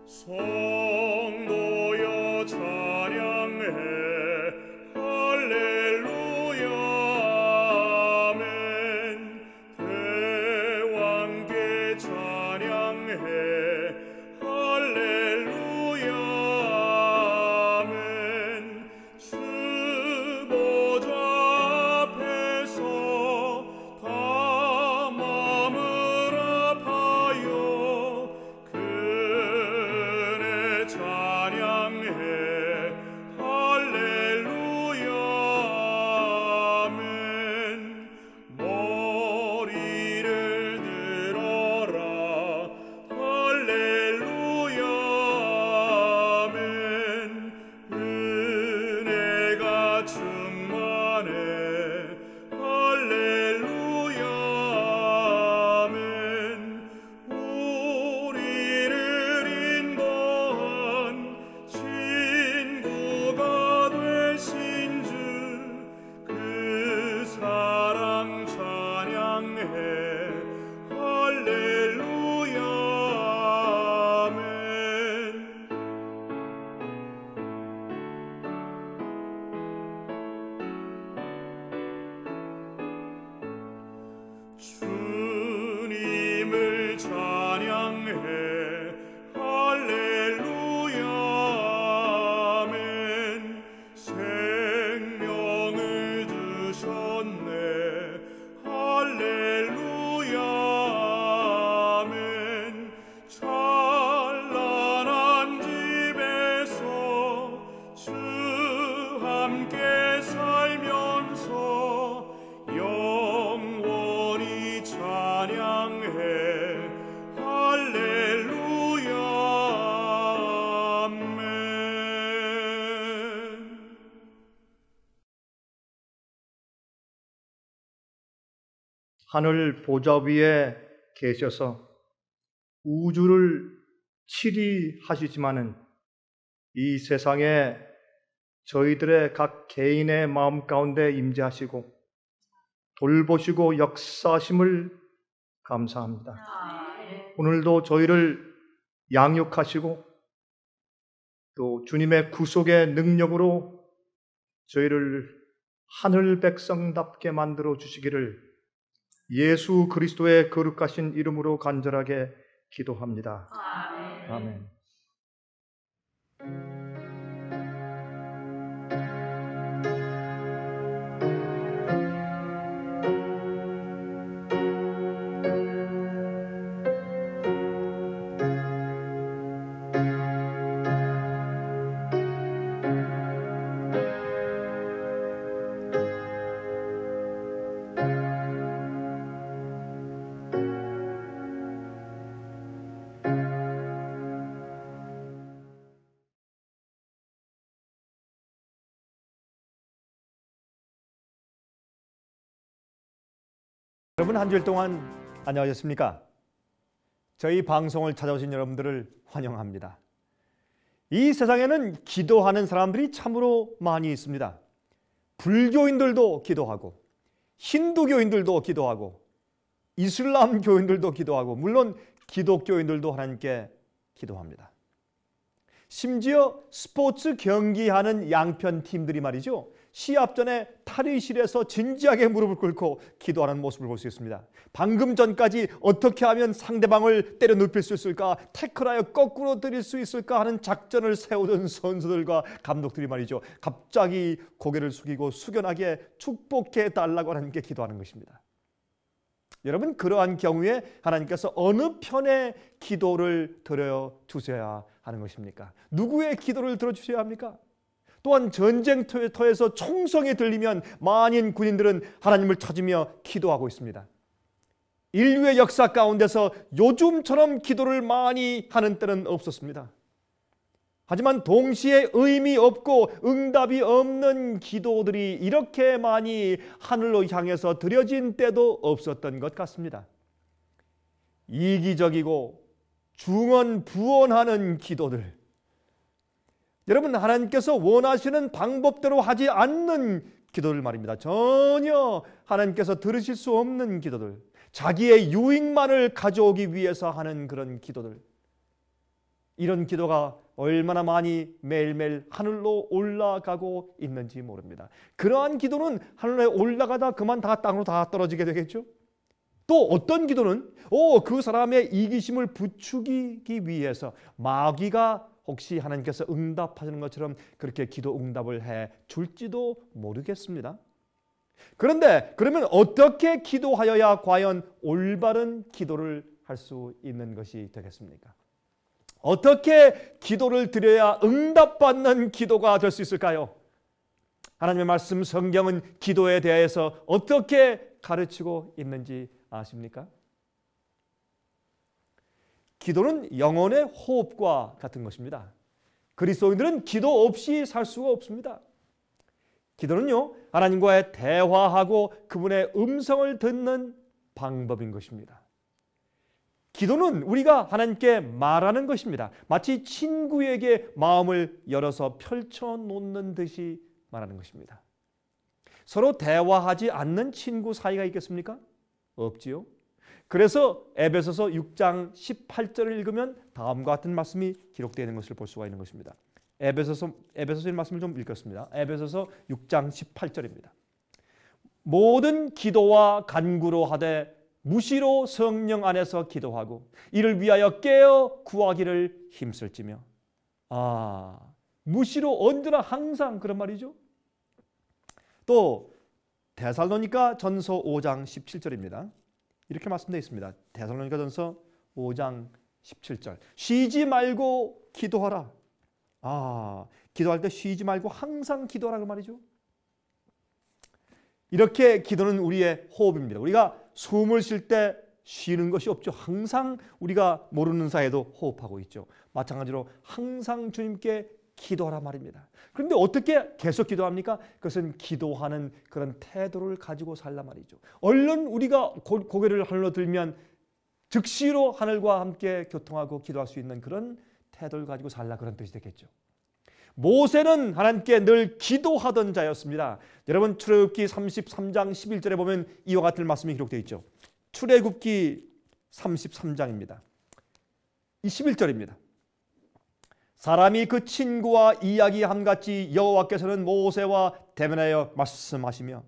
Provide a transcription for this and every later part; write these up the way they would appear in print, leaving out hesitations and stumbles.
성도여 찬양해 할렐루야 아멘. 대왕께 찬양해 할렐루야 아멘. 수보좌 앞에서 다 마음을 아파요 그네 찬양해 할렐루야 아멘. 머리를 들어라 할렐루야 아멘. 은혜가 충만해 할렐루야 아멘. 우리를 인도한 친구가 되신 주 그 사랑 찬양해 할렐루야 아멘. 주님을 찬양해 할렐루야 아멘. 생명을 주셨네 할렐루야 아멘. 찬란한 집에서 주 함께 살면서 영원히 찬양해 할렐루야 아멘. 하늘 보좌 위에 계셔서 우주를 치리하시지만은 이 세상에 저희들의 각 개인의 마음 가운데 임재하시고 돌보시고 역사하심을 감사합니다. 오늘도 저희를 양육하시고 또 주님의 구속의 능력으로 저희를 하늘 백성답게 만들어 주시기를 예수 그리스도의 거룩하신 이름으로 간절하게 기도합니다. 아멘. 여러분 한 주일 동안 안녕하셨습니까? 저희 방송을 찾아오신 여러분들을 환영합니다. 이 세상에는 기도하는 사람들이 참으로 많이 있습니다. 불교인들도 기도하고 힌두교인들도 기도하고 이슬람 교인들도 기도하고 물론 기독교인들도 하나님께 기도합니다. 심지어 스포츠 경기하는 양편 팀들이 말이죠. 시합 전에 탈의실에서 진지하게 무릎을 꿇고 기도하는 모습을 볼 수 있습니다. 방금 전까지 어떻게 하면 상대방을 때려 눕힐 수 있을까, 태클하여 거꾸로 때릴 수 있을까 하는 작전을 세우던 선수들과 감독들이 말이죠. 갑자기 고개를 숙이고 숙연하게 축복해 달라고 하나님께 기도하는 것입니다. 여러분, 그러한 경우에 하나님께서 어느 편의 기도를 들어주셔야 하는 것입니까? 누구의 기도를 들어주셔야 합니까? 또한 전쟁터에서 총성이 들리면 많은 군인들은 하나님을 찾으며 기도하고 있습니다. 인류의 역사 가운데서 요즘처럼 기도를 많이 하는 때는 없었습니다. 하지만 동시에 의미 없고 응답이 없는 기도들이 이렇게 많이 하늘로 향해서 드려진 때도 없었던 것 같습니다. 이기적이고 중언부언하는 기도들, 여러분, 하나님께서 원하시는 방법대로 하지 않는 기도를 말입니다. 전혀 하나님께서 들으실 수 없는 기도들, 자기의 유익만을 가져오기 위해서 하는 그런 기도들, 이런 기도가 얼마나 많이 매일매일 하늘로 올라가고 있는지 모릅니다. 그러한 기도는 하늘에 올라가다 그만 다 땅으로 다 떨어지게 되겠죠. 또 어떤 기도는 그 사람의 이기심을 부추기기 위해서 마귀가 혹시 하나님께서 응답하시는 것처럼 그렇게 기도 응답을 해 줄지도 모르겠습니다. 그런데 그러면 어떻게 기도하여야 과연 올바른 기도를 할 수 있는 것이 되겠습니까? 어떻게 기도를 드려야 응답받는 기도가 될 수 있을까요? 하나님의 말씀 성경은 기도에 대해서 어떻게 가르치고 있는지 아십니까? 기도는 영혼의 호흡과 같은 것입니다. 그리스도인들은 기도 없이 살 수가 없습니다. 기도는요, 하나님과의 대화하고 그분의 음성을 듣는 방법인 것입니다. 기도는 우리가 하나님께 말하는 것입니다. 마치 친구에게 마음을 열어서 펼쳐놓는 듯이 말하는 것입니다. 서로 대화하지 않는 친구 사이가 있겠습니까? 없지요. 그래서 에베소서 6장 18절을 읽으면 다음과 같은 말씀이 기록되어 있는 것을 볼 수가 있는 것입니다. 에베소서의 말씀을 좀 읽겠습니다. 에베소서 6장 18절입니다. 모든 기도와 간구로 하되 무시로 성령 안에서 기도하고 이를 위하여 깨어 구하기를 힘쓸지며. 무시로 언제나 항상 그런 말이죠. 또 데살로니가 전서 5장 17절입니다. 이렇게 말씀되어 있습니다. 데살로니가 전서 5장 17절. 쉬지 말고 기도하라. 기도할 때 쉬지 말고 항상 기도하라 그 말이죠. 이렇게 기도는 우리의 호흡입니다. 우리가 숨을 쉴 때 쉬는 것이 없죠. 항상 우리가 모르는 사이에도 호흡하고 있죠. 마찬가지로 항상 주님께 기도하라 말입니다. 그런데 어떻게 계속 기도합니까? 그것은 기도하는 그런 태도를 가지고 살라 말이죠. 얼른 우리가 고개를 하늘로 들면 즉시로 하늘과 함께 교통하고 기도할 수 있는 그런 태도를 가지고 살라, 그런 뜻이 되겠죠. 모세는 하나님께 늘 기도하던 자였습니다. 여러분 출애굽기 33장 11절에 보면 이와 같은 말씀이 기록되어 있죠. 출애굽기 33장입니다. 11절입니다. 사람이 그 친구와 이야기함같이 여호와께서는 모세와 대면하여 말씀하시며.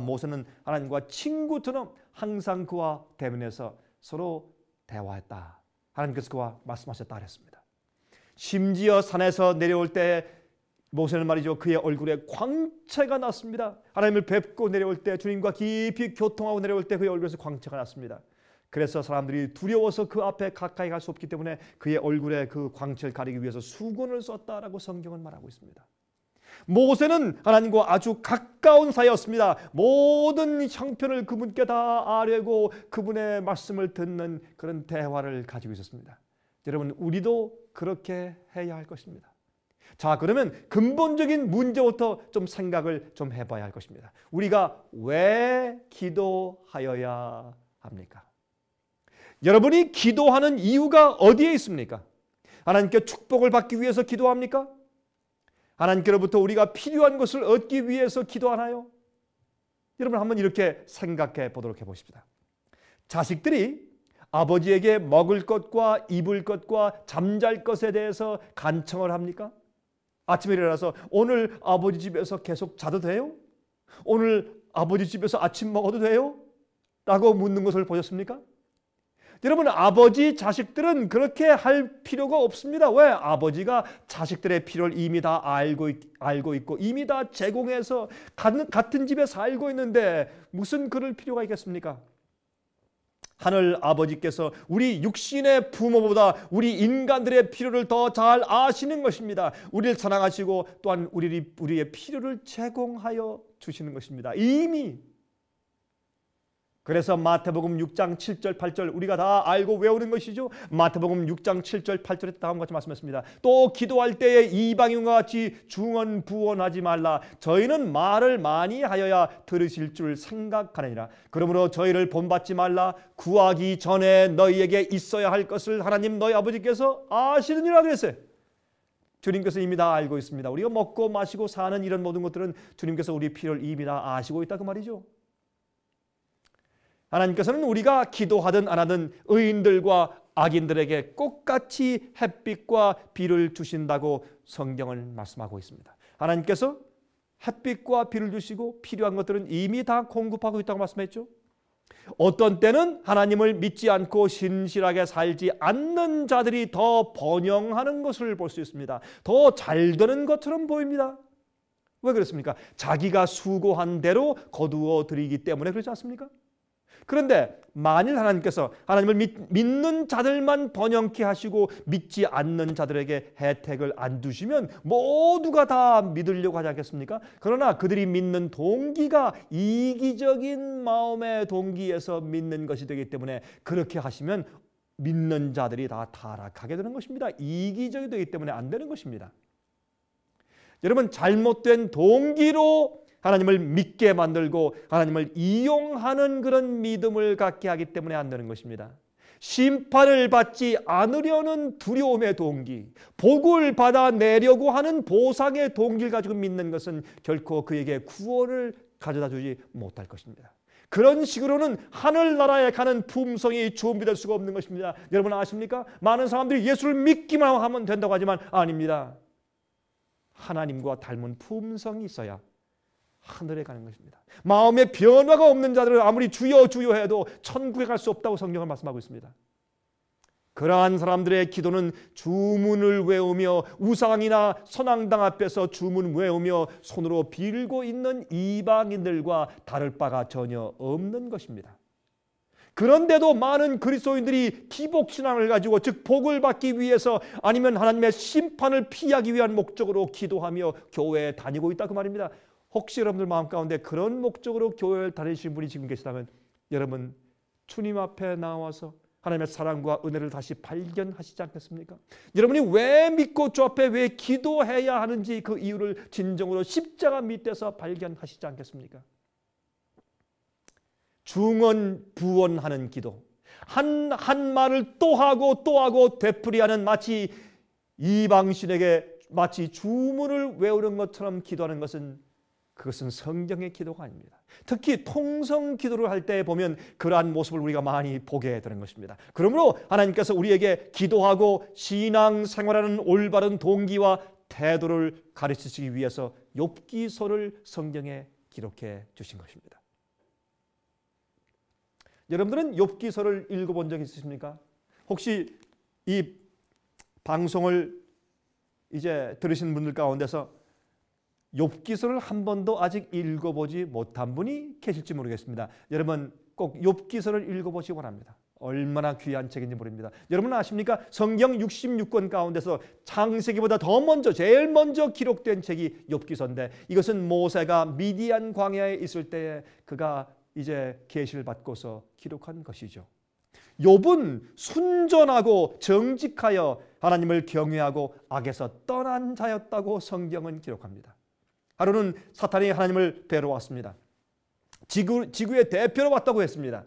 모세는 하나님과 친구처럼 항상 그와 대면해서 서로 대화했다. 하나님께서 그와 말씀하셨다 그랬습니다. 심지어 산에서 내려올 때 모세는 말이죠, 그의 얼굴에 광채가 났습니다. 하나님을 뵙고 내려올 때, 주님과 깊이 교통하고 내려올 때 그의 얼굴에서 광채가 났습니다. 그래서 사람들이 두려워서 그 앞에 가까이 갈 수 없기 때문에 그의 얼굴에 그 광채를 가리기 위해서 수건을 썼다라고 성경은 말하고 있습니다. 모세는 하나님과 아주 가까운 사이였습니다. 모든 형편을 그분께 다 아뢰고 그분의 말씀을 듣는 그런 대화를 가지고 있었습니다. 여러분, 우리도 그렇게 해야 할 것입니다. 자, 그러면 근본적인 문제부터 좀 생각을 좀 해봐야 할 것입니다. 우리가 왜 기도하여야 합니까? 여러분이 기도하는 이유가 어디에 있습니까? 하나님께 축복을 받기 위해서 기도합니까? 하나님께로부터 우리가 필요한 것을 얻기 위해서 기도하나요? 여러분 한번 이렇게 생각해 보도록 해보십시다. 자식들이 아버지에게 먹을 것과 입을 것과 잠잘 것에 대해서 간청을 합니까? 아침에 일어나서 오늘 아버지 집에서 계속 자도 돼요? 오늘 아버지 집에서 아침 먹어도 돼요? 라고 묻는 것을 보셨습니까? 여러분, 아버지 자식들은 그렇게 할 필요가 없습니다. 왜? 아버지가 자식들의 필요를 이미 다 알고 있고 이미 다 제공해서 같은 집에 살고 있는데 무슨 그럴 필요가 있겠습니까? 하늘 아버지께서 우리 육신의 부모보다 우리 인간들의 필요를 더 잘 아시는 것입니다. 우리를 사랑하시고 또한 우리의 필요를 제공하여 주시는 것입니다. 이미. 그래서 마태복음 6장 7절 8절 우리가 다 알고 외우는 것이죠. 마태복음 6장 7절 8절에 다음과 같이 말씀했습니다. 또 기도할 때에 이방인과 같이 중언부언하지 말라. 저희는 말을 많이 하여야 들으실 줄 생각하느니라. 그러므로 저희를 본받지 말라. 구하기 전에 너희에게 있어야 할 것을 하나님 너희 아버지께서 아시느니라 그랬어요. 주님께서 이미 다 알고 있습니다. 우리가 먹고 마시고 사는 이런 모든 것들은 주님께서 우리 필요를 이미 다 아시고 있다 그 말이죠. 하나님께서는 우리가 기도하든 안 하든 의인들과 악인들에게 똑같이 햇빛과 비를 주신다고 성경은 말씀하고 있습니다. 하나님께서 햇빛과 비를 주시고 필요한 것들은 이미 다 공급하고 있다고 말씀했죠. 어떤 때는 하나님을 믿지 않고 신실하게 살지 않는 자들이 더 번영하는 것을 볼 수 있습니다. 더 잘 되는 것처럼 보입니다. 왜 그렇습니까? 자기가 수고한 대로 거두어 드리기 때문에 그렇지 않습니까? 그런데 만일 하나님께서 하나님을 믿는 자들만 번영케 하시고 믿지 않는 자들에게 혜택을 안 두시면 모두가 다 믿으려고 하지 않겠습니까? 그러나 그들이 믿는 동기가 이기적인 마음의 동기에서 믿는 것이 되기 때문에 그렇게 하시면 믿는 자들이 다 타락하게 되는 것입니다. 이기적이 되기 때문에 안 되는 것입니다. 여러분, 잘못된 동기로 하나님을 믿게 만들고 하나님을 이용하는 그런 믿음을 갖게 하기 때문에 안 되는 것입니다. 심판을 받지 않으려는 두려움의 동기, 복을 받아내려고 하는 보상의 동기를 가지고 믿는 것은 결코 그에게 구원을 가져다 주지 못할 것입니다. 그런 식으로는 하늘나라에 가는 품성이 준비될 수가 없는 것입니다. 여러분 아십니까? 많은 사람들이 예수를 믿기만 하면 된다고 하지만 아닙니다. 하나님과 닮은 품성이 있어야 하늘에 가는 것입니다. 마음의 변화가 없는 자들은 아무리 주여 주여 해도 천국에 갈 수 없다고 성경은 말씀하고 있습니다. 그러한 사람들의 기도는 주문을 외우며 우상이나 선앙당 앞에서 주문 외우며 손으로 빌고 있는 이방인들과 다를 바가 전혀 없는 것입니다. 그런데도 많은 그리스도인들이 기복신앙을 가지고 즉 복을 받기 위해서 아니면 하나님의 심판을 피하기 위한 목적으로 기도하며 교회에 다니고 있다 그 말입니다. 혹시 여러분들 마음 가운데 그런 목적으로 교회를 다니시는 분이 지금 계시다면 여러분 주님 앞에 나와서 하나님의 사랑과 은혜를 다시 발견하시지 않겠습니까? 여러분이 왜 믿고 주 앞에 왜 기도해야 하는지 그 이유를 진정으로 십자가 밑에서 발견하시지 않겠습니까? 중언부언하는 기도, 한 말을 또 하고 되풀이하는 마치 이방신에게 마치 주문을 외우는 것처럼 기도하는 것은 그것은 성경의 기도가 아닙니다. 특히 통성 기도를 할 때 보면 그러한 모습을 우리가 많이 보게 되는 것입니다. 그러므로 하나님께서 우리에게 기도하고 신앙생활하는 올바른 동기와 태도를 가르치시기 위해서 욥기서를 성경에 기록해 주신 것입니다. 여러분들은 욥기서를 읽어본 적 있으십니까? 혹시 이 방송을 이제 들으신 분들 가운데서 욥기서를 한 번도 아직 읽어보지 못한 분이 계실지 모르겠습니다. 여러분 꼭 욥기서를 읽어보시기 바랍니다. 얼마나 귀한 책인지 모릅니다. 여러분 아십니까? 성경 66권 가운데서 창세기보다 더 먼저 제일 먼저 기록된 책이 욥기서인데 이것은 모세가 미디안 광야에 있을 때에 그가 이제 계시를 받고서 기록한 것이죠. 욥은 순전하고 정직하여 하나님을 경외하고 악에서 떠난 자였다고 성경은 기록합니다. 하루는 사탄이 하나님을 뵈러 왔습니다. 지구의 대표로 왔다고 했습니다.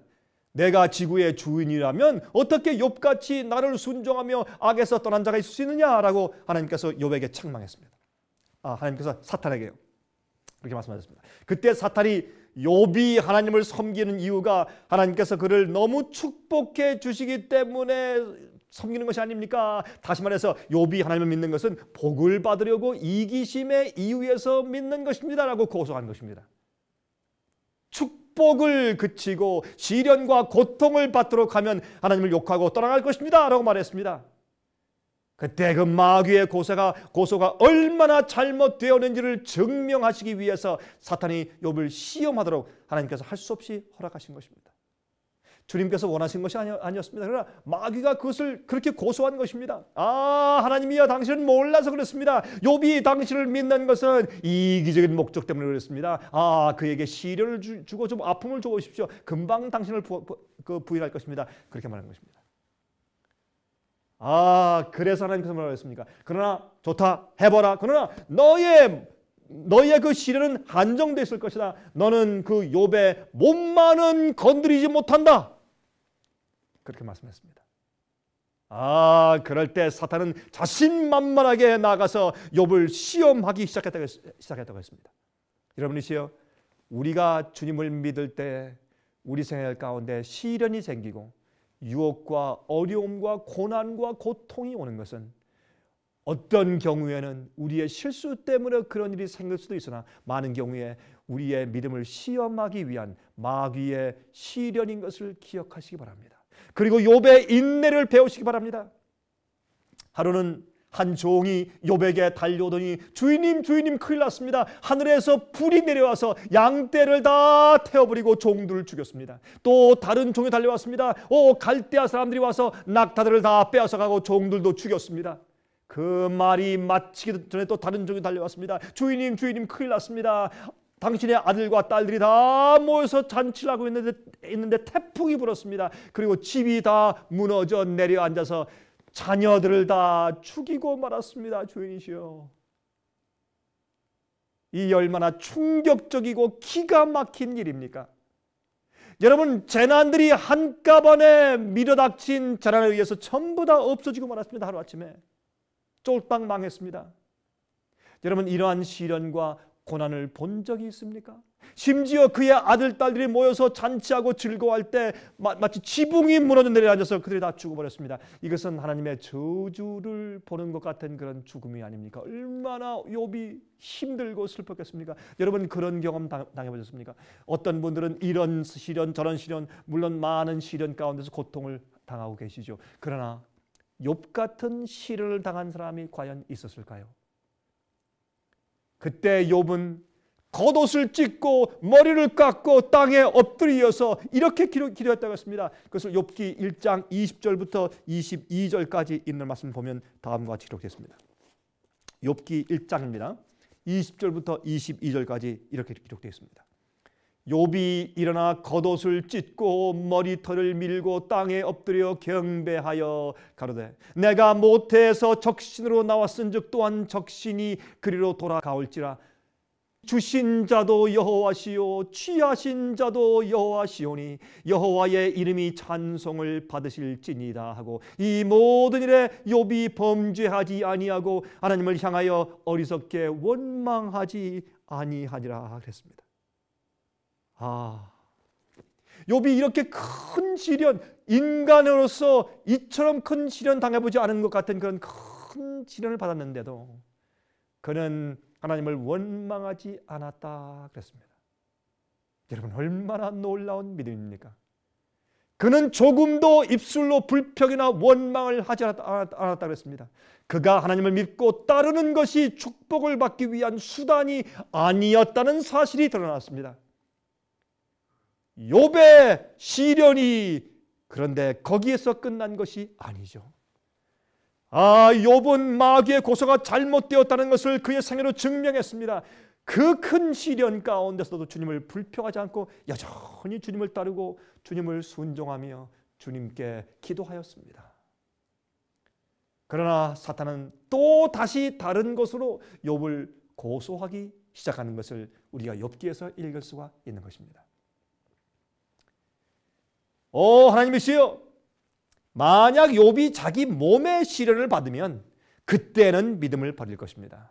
내가 지구의 주인이라면 어떻게 욥같이 나를 순종하며 악에서 떠난 자가 있을 수 있느냐라고 하나님께서 욥에게 책망했습니다. 하나님께서 사탄에게요. 그렇게 말씀하셨습니다. 그때 사탄이 욥이 하나님을 섬기는 이유가 하나님께서 그를 너무 축복해 주시기 때문에 섬기는 것이 아닙니까? 다시 말해서 욥이 하나님을 믿는 것은 복을 받으려고 이기심의 이유에서 믿는 것입니다 라고 고소한 것입니다. 축복을 그치고 시련과 고통을 받도록 하면 하나님을 욕하고 떠나갈 것입니다 라고 말했습니다. 그때 그 마귀의 고소가 얼마나 잘못되었는지를 증명하시기 위해서 사탄이 욥을 시험하도록 하나님께서 할 수 없이 허락하신 것입니다. 주님께서 원하신 것이 아니었습니다. 그러나 마귀가 그것을 그렇게 고소한 것입니다. 하나님이여 당신은 몰라서 그렇습니다. 욥이 당신을 믿는 것은 이기적인 목적 때문에 그렇습니다. 그에게 시련을 주고 좀 아픔을 줘보십시오. 금방 당신을 부인할 것입니다. 그렇게 말하는 것입니다. 그래서 하나님께서 뭐라고 했습니까? 그러나 좋다 해보라. 그러나 너의 그 시련은 한정되어 있을 것이다. 너는 그 욥의 몸만은 건드리지 못한다. 그렇게 말씀했습니다. 그럴 때 사탄은 자신만만하게 나가서 욥을 시험하기 시작했다고 했습니다. 여러분이시여, 우리가 주님을 믿을 때 우리 생활 가운데 시련이 생기고 유혹과 어려움과 고난과 고통이 오는 것은 어떤 경우에는 우리의 실수 때문에 그런 일이 생길 수도 있으나 많은 경우에 우리의 믿음을 시험하기 위한 마귀의 시련인 것을 기억하시기 바랍니다. 그리고 욥의 인내를 배우시기 바랍니다. 하루는 한 종이 욥에게 달려오더니 주인님 주인님 큰일 났습니다. 하늘에서 불이 내려와서 양떼를 다 태워버리고 종들을 죽였습니다. 또 다른 종이 달려왔습니다. 갈대아 사람들이 와서 낙타들을 다 빼앗아가고 종들도 죽였습니다. 그 말이 마치기 전에 또 다른 종이 달려왔습니다. 주인님 주인님 큰일 났습니다. 당신의 아들과 딸들이 다 모여서 잔치를 하고 있는데 태풍이 불었습니다. 그리고 집이 다 무너져 내려앉아서 자녀들을 다 죽이고 말았습니다. 주인이시여. 이 얼마나 충격적이고 기가 막힌 일입니까? 여러분, 재난들이 한꺼번에 밀어닥친 재난에 의해서 전부 다 없어지고 말았습니다. 하루아침에 쫄딱 망했습니다. 여러분, 이러한 시련과 고난을 본 적이 있습니까? 심지어 그의 아들, 딸들이 모여서 잔치하고 즐거워할 때 마치 지붕이 무너져 내려앉아서 그들이 다 죽어버렸습니다. 이것은 하나님의 저주를 보는 것 같은 그런 죽음이 아닙니까? 얼마나 욥이 힘들고 슬펐겠습니까? 여러분, 그런 경험 당해보셨습니까? 어떤 분들은 이런 시련 저런 시련, 물론 많은 시련 가운데서 고통을 당하고 계시죠. 그러나 욥 같은 시련을 당한 사람이 과연 있었을까요? 그때 욥은 겉옷을 찢고 머리를 깎고 땅에 엎드려서 이렇게 기도했다고 했습니다. 그것을 욥기 1장 20절부터 22절까지 있는 말씀 보면 다음과 같이 기록되어 있습니다. 욥기 1장입니다. 20절부터 22절까지 이렇게 기록되어 있습니다. 욥이 일어나 겉옷을 찢고 머리털을 밀고 땅에 엎드려 경배하여 가로되 내가 모태에서 적신으로 나왔은즉 또한 적신이 그리로 돌아가올지라. 주신 자도 여호와시요 취하신 자도 여호와시오니 여호와의 이름이 찬송을 받으실지니이다 하고 이 모든 일에 욥이 범죄하지 아니하고 하나님을 향하여 어리석게 원망하지 아니하니라 그랬습니다. 욥이 이렇게 큰 시련, 인간으로서 이처럼 큰 시련 당해보지 않은 것 같은 그런 큰 시련을 받았는데도 그는 하나님을 원망하지 않았다 그랬습니다. 여러분, 얼마나 놀라운 믿음입니까? 그는 조금도 입술로 불평이나 원망을 하지 않았다 그랬습니다. 그가 하나님을 믿고 따르는 것이 축복을 받기 위한 수단이 아니었다는 사실이 드러났습니다. 욥의 시련이 그런데 거기에서 끝난 것이 아니죠. 욥은 마귀의 고소가 잘못되었다는 것을 그의 생애로 증명했습니다. 그 큰 시련 가운데서도 주님을 불평하지 않고 여전히 주님을 따르고 주님을 순종하며 주님께 기도하였습니다. 그러나 사탄은 또 다시 다른 것으로 욥을 고소하기 시작하는 것을 우리가 욥기에서 읽을 수가 있는 것입니다. 하나님이시여, 만약 욥이 자기 몸의 시련을 받으면 그때는 믿음을 버릴 것입니다.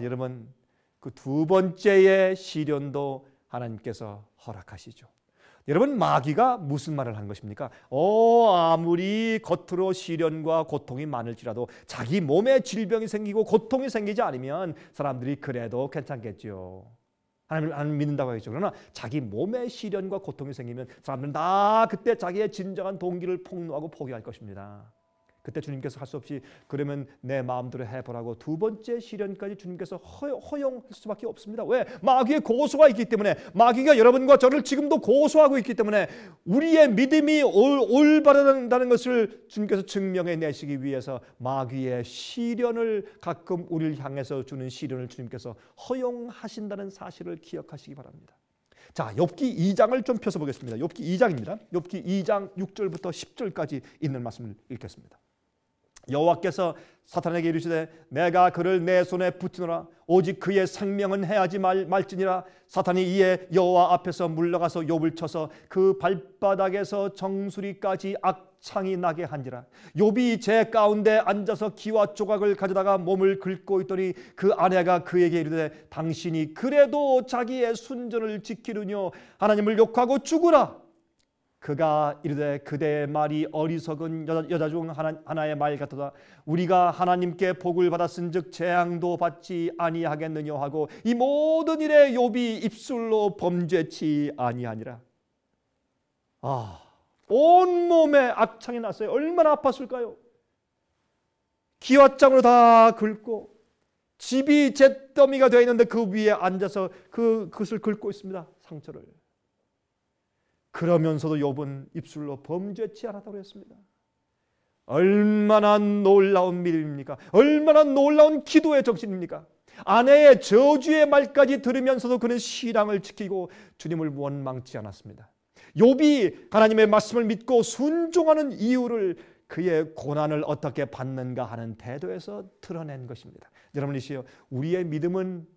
여러분, 그 두 번째의 시련도 하나님께서 허락하시죠. 여러분, 마귀가 무슨 말을 한 것입니까? 아무리 겉으로 시련과 고통이 많을지라도 자기 몸에 질병이 생기고 고통이 생기지 않으면 사람들이 그래도 괜찮겠죠. 하나님을 믿는다고 하겠죠. 그러나 자기 몸에 시련과 고통이 생기면 사람들은 다 그때 자기의 진정한 동기를 폭로하고 포기할 것입니다. 그때 주님께서 할 수 없이 그러면 내 마음대로 해보라고 두 번째 시련까지 주님께서 허용할 수밖에 없습니다. 왜? 마귀의 고소가 있기 때문에, 마귀가 여러분과 저를 지금도 고소하고 있기 때문에 우리의 믿음이 올바르다는 것을 주님께서 증명해 내시기 위해서 마귀의 시련을 가끔 우리를 향해서 주는 시련을 주님께서 허용하신다는 사실을 기억하시기 바랍니다. 자, 욥기 2장을 좀 펴서보겠습니다. 욥기 2장입니다. 욥기 2장 6절부터 10절까지 있는 말씀을 읽겠습니다. 여호와께서 사탄에게 이르시되 내가 그를 내 손에 붙이노라. 오직 그의 생명은 해하지 말지니라. 사탄이 이에 여호와 앞에서 물러가서 욥을 쳐서 그 발바닥에서 정수리까지 악창이 나게 한지라. 욥이 제 가운데 앉아서 기와 조각을 가져다가 몸을 긁고 있더니 그 아내가 그에게 이르되 당신이 그래도 자기의 순전을 지키느뇨 하나님을 욕하고 죽으라. 그가 이르되 그대의 말이 어리석은 여자 중 하나의 말 같도다. 우리가 하나님께 복을 받았은즉 재앙도 받지 아니하겠느냐 하고 이 모든 일에 욥이 입술로 범죄치 아니하니라. 온몸에 악창이 났어요. 얼마나 아팠을까요? 기왓장으로 다 긁고 집이 잿더미가 되어 있는데 그 위에 앉아서 그것을 긁고 있습니다. 상처를. 그러면서도 욥은 입술로 범죄치 않았다고 했습니다. 얼마나 놀라운 믿음입니까? 얼마나 놀라운 기도의 정신입니까? 아내의 저주의 말까지 들으면서도 그는 신앙을 지키고 주님을 원망치 않았습니다. 욥이 하나님의 말씀을 믿고 순종하는 이유를 그의 고난을 어떻게 받는가 하는 태도에서 드러낸 것입니다. 여러분이시여, 우리의 믿음은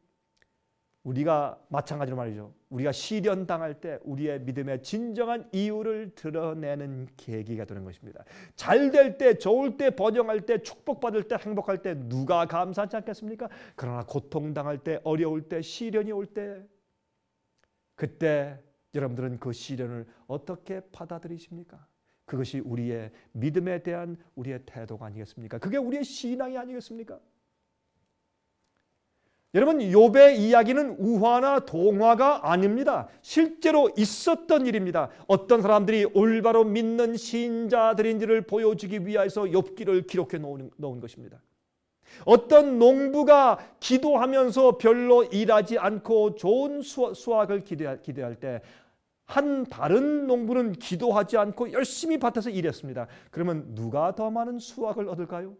우리가 마찬가지로 말이죠. 우리가 시련당할 때 우리의 믿음의 진정한 이유를 드러내는 계기가 되는 것입니다. 잘 될 때, 좋을 때, 번영할 때, 축복받을 때, 행복할 때 누가 감사하지 않겠습니까? 그러나 고통당할 때, 어려울 때, 시련이 올 때, 그때 여러분들은 그 시련을 어떻게 받아들이십니까? 그것이 우리의 믿음에 대한 우리의 태도가 아니겠습니까? 그게 우리의 신앙이 아니겠습니까? 여러분, 욥의 이야기는 우화나 동화가 아닙니다. 실제로 있었던 일입니다. 어떤 사람들이 올바로 믿는 신자들인지를 보여주기 위해서 욥기를 기록해 놓은 것입니다. 어떤 농부가 기도하면서 별로 일하지 않고 좋은 수확을 기대할 때 한 다른 농부는 기도하지 않고 열심히 밭에서 일했습니다. 그러면 누가 더 많은 수확을 얻을까요?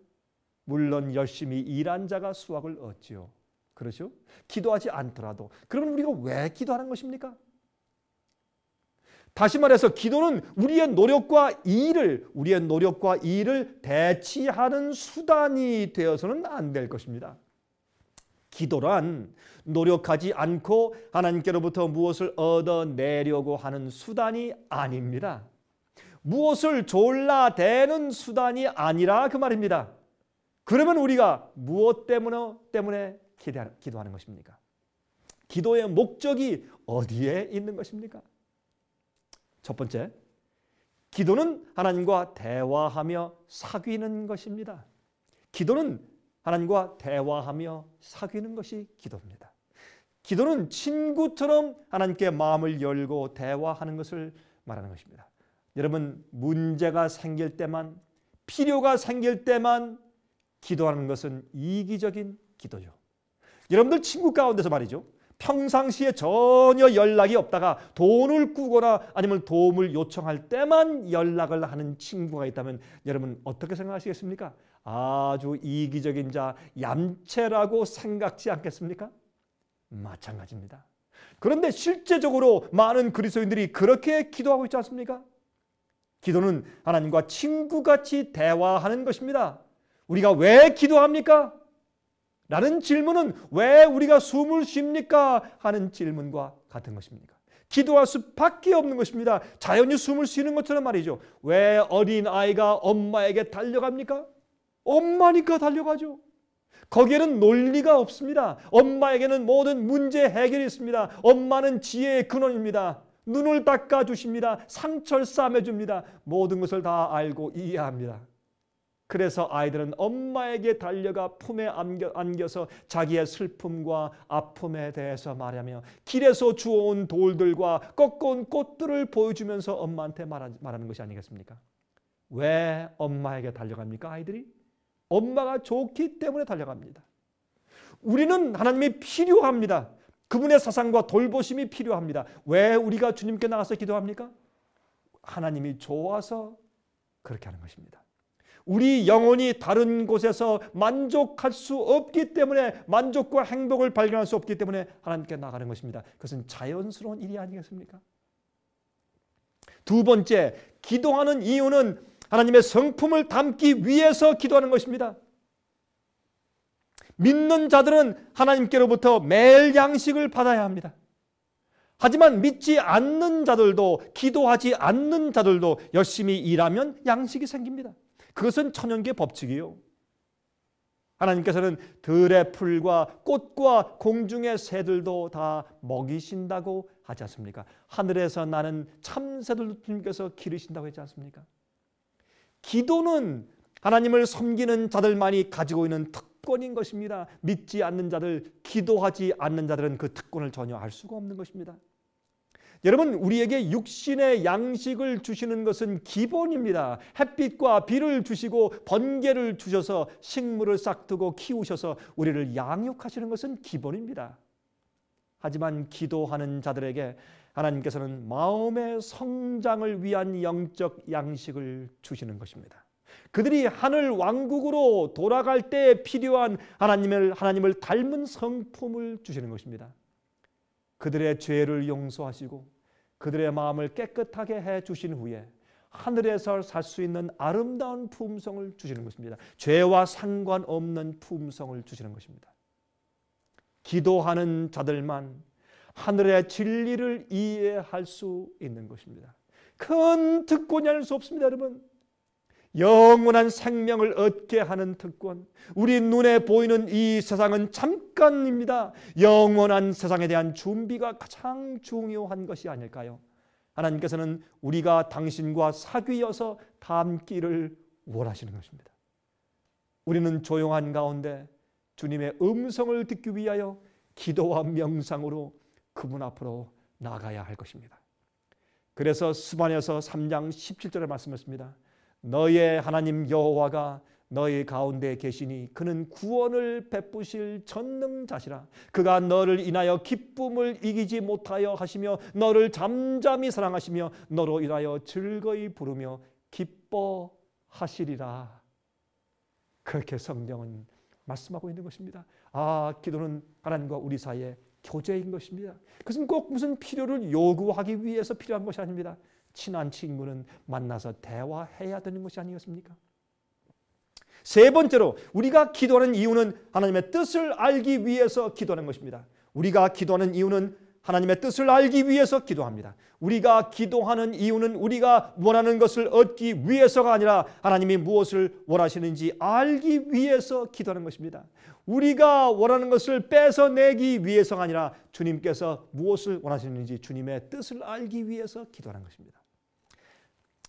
물론 열심히 일한 자가 수확을 얻지요. 그렇죠? 기도하지 않더라도. 그러면 우리가 왜 기도하는 것입니까? 다시 말해서 기도는 우리의 노력과 일을 대치하는 수단이 되어서는 안 될 것입니다. 기도란 노력하지 않고 하나님께로부터 무엇을 얻어내려고 하는 수단이 아닙니다. 무엇을 졸라대는 수단이 아니라 그 말입니다. 그러면 우리가 무엇 때문에 기도하는 것입니까? 기도의 목적이 어디에 있는 것입니까? 첫 번째, 기도는 하나님과 대화하며 사귀는 것입니다. 기도는 하나님과 대화하며 사귀는 것이 기도입니다. 기도는 친구처럼 하나님께 마음을 열고 대화하는 것을 말하는 것입니다. 여러분, 문제가 생길 때만, 필요가 생길 때만 기도하는 것은 이기적인 기도죠. 여러분들 친구 가운데서 말이죠, 평상시에 전혀 연락이 없다가 돈을 꾸거나 아니면 도움을 요청할 때만 연락을 하는 친구가 있다면 여러분 어떻게 생각하시겠습니까? 아주 이기적인 자, 얌체라고 생각지 않겠습니까? 마찬가지입니다. 그런데 실제적으로 많은 그리스도인들이 그렇게 기도하고 있지 않습니까? 기도는 하나님과 친구같이 대화하는 것입니다. 우리가 왜 기도합니까? 라는 질문은 왜 우리가 숨을 쉽니까? 하는 질문과 같은 것입니까? 기도할 수밖에 없는 것입니다. 자연히 숨을 쉬는 것처럼 말이죠. 왜 어린아이가 엄마에게 달려갑니까? 엄마니까 달려가죠. 거기에는 논리가 없습니다. 엄마에게는 모든 문제 해결이 있습니다. 엄마는 지혜의 근원입니다. 눈을 닦아주십니다. 상처를 싸매줍니다. 모든 것을 다 알고 이해합니다. 그래서 아이들은 엄마에게 달려가 품에 안겨서 자기의 슬픔과 아픔에 대해서 말하며 길에서 주워온 돌들과 꺾어온 꽃들을 보여주면서 엄마한테 말하는 것이 아니겠습니까? 왜 엄마에게 달려갑니까? 아이들이? 엄마가 좋기 때문에 달려갑니다. 우리는 하나님이 필요합니다. 그분의 사상과 돌보심이 필요합니다. 왜 우리가 주님께 나가서 기도합니까? 하나님이 좋아서 그렇게 하는 것입니다. 우리 영혼이 다른 곳에서 만족할 수 없기 때문에, 만족과 행복을 발견할 수 없기 때문에 하나님께 나가는 것입니다. 그것은 자연스러운 일이 아니겠습니까? 두 번째, 기도하는 이유는 하나님의 성품을 담기 위해서 기도하는 것입니다. 믿는 자들은 하나님께로부터 매일 양식을 받아야 합니다. 하지만 믿지 않는 자들도, 기도하지 않는 자들도 열심히 일하면 양식이 생깁니다. 그것은 천연계 법칙이요. 하나님께서는 들의 풀과 꽃과 공중의 새들도 다 먹이신다고 하지 않습니까? 하늘에서 나는 참새들도 주님께서 기르신다고 하지 않습니까? 기도는 하나님을 섬기는 자들만이 가지고 있는 특권인 것입니다. 믿지 않는 자들, 기도하지 않는 자들은 그 특권을 전혀 알 수가 없는 것입니다. 여러분, 우리에게 육신의 양식을 주시는 것은 기본입니다. 햇빛과 비를 주시고 번개를 주셔서 식물을 싹두고 키우셔서 우리를 양육하시는 것은 기본입니다. 하지만 기도하는 자들에게 하나님께서는 마음의 성장을 위한 영적 양식을 주시는 것입니다. 그들이 하늘 왕국으로 돌아갈 때 필요한 하나님을 닮은 성품을 주시는 것입니다. 그들의 죄를 용서하시고 그들의 마음을 깨끗하게 해 주신 후에 하늘에서 살 수 있는 아름다운 품성을 주시는 것입니다. 죄와 상관없는 품성을 주시는 것입니다. 기도하는 자들만 하늘의 진리를 이해할 수 있는 것입니다. 큰 특권이 아닐 수 없습니다, 여러분. 영원한 생명을 얻게 하는 특권. 우리 눈에 보이는 이 세상은 잠깐입니다. 영원한 세상에 대한 준비가 가장 중요한 것이 아닐까요? 하나님께서는 우리가 당신과 사귀어서 닮기를 원하시는 것입니다. 우리는 조용한 가운데 주님의 음성을 듣기 위하여 기도와 명상으로 그분 앞으로 나가야 할 것입니다. 그래서 스바냐서 3장 17절에 말씀했습니다. 너의 하나님 여호와가 너희 가운데 계시니 그는 구원을 베푸실 전능자시라. 그가 너를 인하여 기쁨을 이기지 못하여 하시며 너를 잠잠히 사랑하시며 너로 인하여 즐거이 부르며 기뻐하시리라. 그렇게 성경은 말씀하고 있는 것입니다. 기도는 하나님과 우리 사이의 교제인 것입니다. 그것은 꼭 무슨 필요를 요구하기 위해서 필요한 것이 아닙니다. 친한 친구는 만나서 대화해야 되는 것이 아니겠습니까? 세 번째로 우리가 기도하는 이유는 하나님의 뜻을 알기 위해서 기도하는 것입니다. 우리가 기도하는 이유는 하나님의 뜻을 알기 위해서 기도합니다. 우리가 기도하는 이유는 우리가 원하는 것을 얻기 위해서가 아니라 하나님이 무엇을 원하시는지 알기 위해서 기도하는 것입니다. 우리가 원하는 것을 뺏어내기 위해서가 아니라 주님께서 무엇을 원하시는지 주님의 뜻을 알기 위해서 기도하는 것입니다.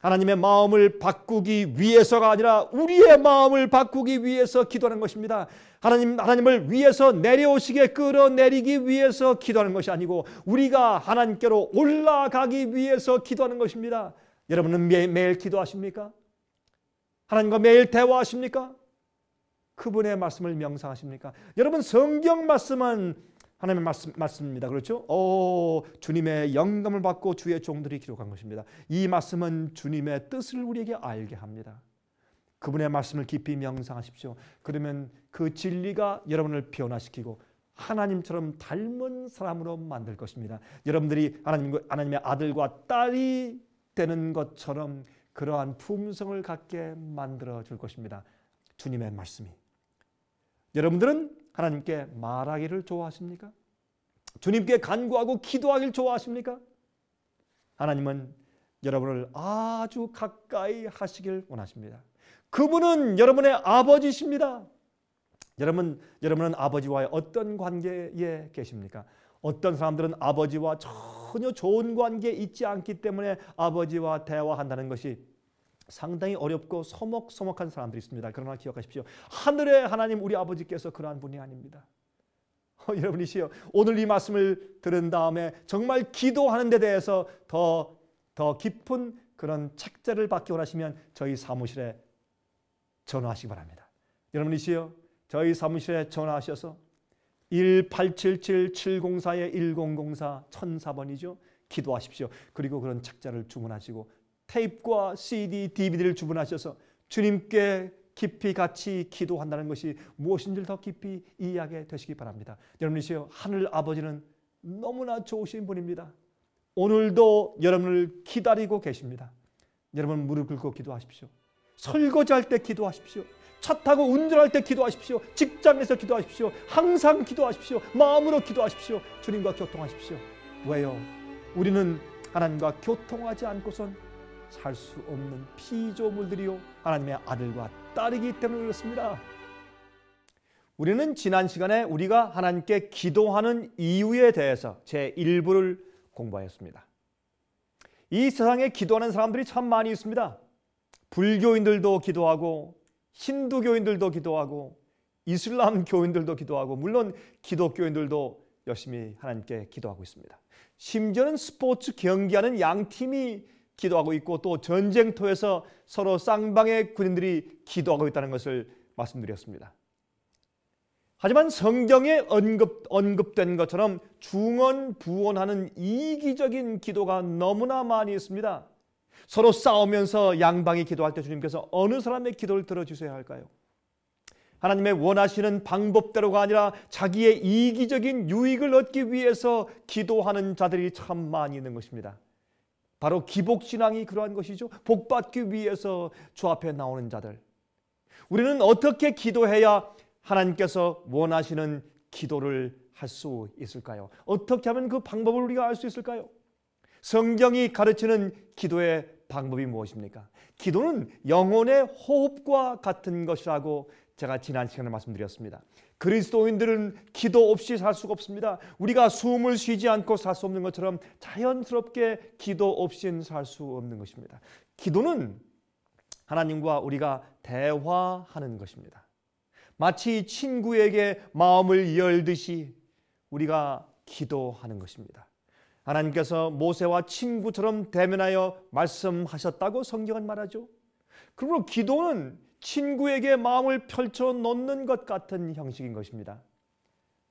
하나님의 마음을 바꾸기 위해서가 아니라 우리의 마음을 바꾸기 위해서 기도하는 것입니다. 하나님을 위해서 내려오시게 끌어내리기 위해서 기도하는 것이 아니고 우리가 하나님께로 올라가기 위해서 기도하는 것입니다. 여러분은 매일 기도하십니까? 하나님과 매일 대화하십니까? 그분의 말씀을 명상하십니까? 여러분, 성경 말씀은 하나님의 말씀입니다. 그렇죠? 주님의 영감을 받고 주의 종들이 기록한 것입니다. 이 말씀은 주님의 뜻을 우리에게 알게 합니다. 그분의 말씀을 깊이 명상하십시오. 그러면 그 진리가 여러분을 변화시키고 하나님처럼 닮은 사람으로 만들 것입니다. 여러분들이 하나님의 아들과 딸이 되는 것처럼 그러한 품성을 갖게 만들어 줄 것입니다. 주님의 말씀이. 여러분들은 하나님께 말하기를 좋아하십니까? 주님께 간구하고 기도하기를 좋아하십니까? 하나님은 여러분을 아주 가까이 하시길 원하십니다. 그분은 여러분의 아버지십니다. 여러분은 아버지와의 어떤 관계에 계십니까? 어떤 사람들은 아버지와 전혀 좋은 관계에 있지 않기 때문에 아버지와 대화한다는 것이 상당히 어렵고 서먹서먹한 사람들이 있습니다. 그러나 기억하십시오. 하늘의 하나님 우리 아버지께서 그러한 분이 아닙니다. 여러분이시여, 오늘 이 말씀을 들은 다음에 정말 기도하는 데 대해서 더 깊은 그런 책자를 받기 원하시면 저희 사무실에 전화하시기 바랍니다. 여러분이시여, 저희 사무실에 전화하셔서 1877-704-1004 1004번이죠. 기도하십시오. 그리고 그런 책자를 주문하시고 테이프와 CD, DVD를 주문하셔서 주님께 깊이 같이 기도한다는 것이 무엇인지를 더 깊이 이해하게 되시기 바랍니다. 여러분이시여, 하늘 아버지는 너무나 좋으신 분입니다. 오늘도 여러분을 기다리고 계십니다. 여러분 무릎 꿇고 기도하십시오. 설거지할 때 기도하십시오. 차 타고 운전할 때 기도하십시오. 직장에서 기도하십시오. 항상 기도하십시오. 마음으로 기도하십시오. 주님과 교통하십시오. 왜요? 우리는 하나님과 교통하지 않고선 살 수 없는 피조물들이요 하나님의 아들과 딸이기 때문에 그렇습니다. 우리는 지난 시간에 우리가 하나님께 기도하는 이유에 대해서 제1부를 공부하였습니다. 이 세상에 기도하는 사람들이 참 많이 있습니다. 불교인들도 기도하고 힌두교인들도 기도하고 이슬람 교인들도 기도하고 물론 기독교인들도 열심히 하나님께 기도하고 있습니다. 심지어는 스포츠 경기하는 양팀이 기도하고 있고 또 전쟁터에서 서로 쌍방의 군인들이 기도하고 있다는 것을 말씀드렸습니다. 하지만 성경에 언급된 것처럼 중언부언하는 이기적인 기도가 너무나 많이 있습니다. 서로 싸우면서 양방이 기도할 때 주님께서 어느 사람의 기도를 들어주셔야 할까요? 하나님의 원하시는 방법대로가 아니라 자기의 이기적인 유익을 얻기 위해서 기도하는 자들이 참 많이 있는 것입니다. 바로 기복신앙이 그러한 것이죠. 복받기 위해서 주 앞에 나오는 자들. 우리는 어떻게 기도해야 하나님께서 원하시는 기도를 할 수 있을까요? 어떻게 하면 그 방법을 우리가 알 수 있을까요? 성경이 가르치는 기도의 방법이 무엇입니까? 기도는 영혼의 호흡과 같은 것이라고 제가 지난 시간에 말씀드렸습니다. 그리스도인들은 기도 없이 살 수가 없습니다. 우리가 숨을 쉬지 않고 살 수 없는 것처럼 자연스럽게 기도 없이는 살 수 없는 것입니다. 기도는 하나님과 우리가 대화하는 것입니다. 마치 친구에게 마음을 열듯이 우리가 기도하는 것입니다. 하나님께서 모세와 친구처럼 대면하여 말씀하셨다고 성경은 말하죠. 그러므로 기도는 친구에게 마음을 펼쳐 놓는 것 같은 형식인 것입니다.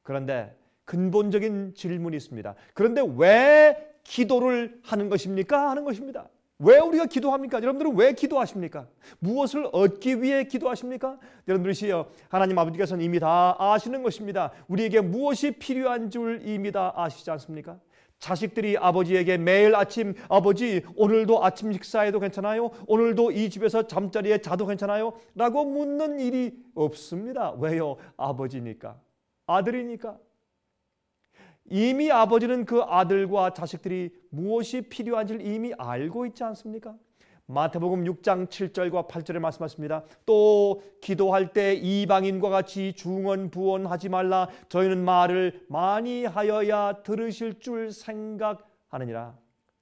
그런데 근본적인 질문이 있습니다. 그런데 왜 기도를 하는 것입니까? 하는 것입니다. 왜 우리가 기도합니까? 여러분들은 왜 기도하십니까? 무엇을 얻기 위해 기도하십니까? 여러분들이시여, 하나님 아버지께서는 이미 다 아시는 것입니다. 우리에게 무엇이 필요한 줄 이미 다 아시지 않습니까? 자식들이 아버지에게 매일 아침 아버지 오늘도 아침 식사해도 괜찮아요? 오늘도 이 집에서 잠자리에 자도 괜찮아요? 라고 묻는 일이 없습니다. 왜요? 아버지니까, 아들이니까. 이미 아버지는 그 아들과 자식들이 무엇이 필요한지를 이미 알고 있지 않습니까? 마태복음 6장 7절과 8절에 말씀하십니다. 또 기도할 때 이방인과 같이 중언부언하지 말라. 저희는 말을 많이 하여야 들으실 줄 생각하느니라.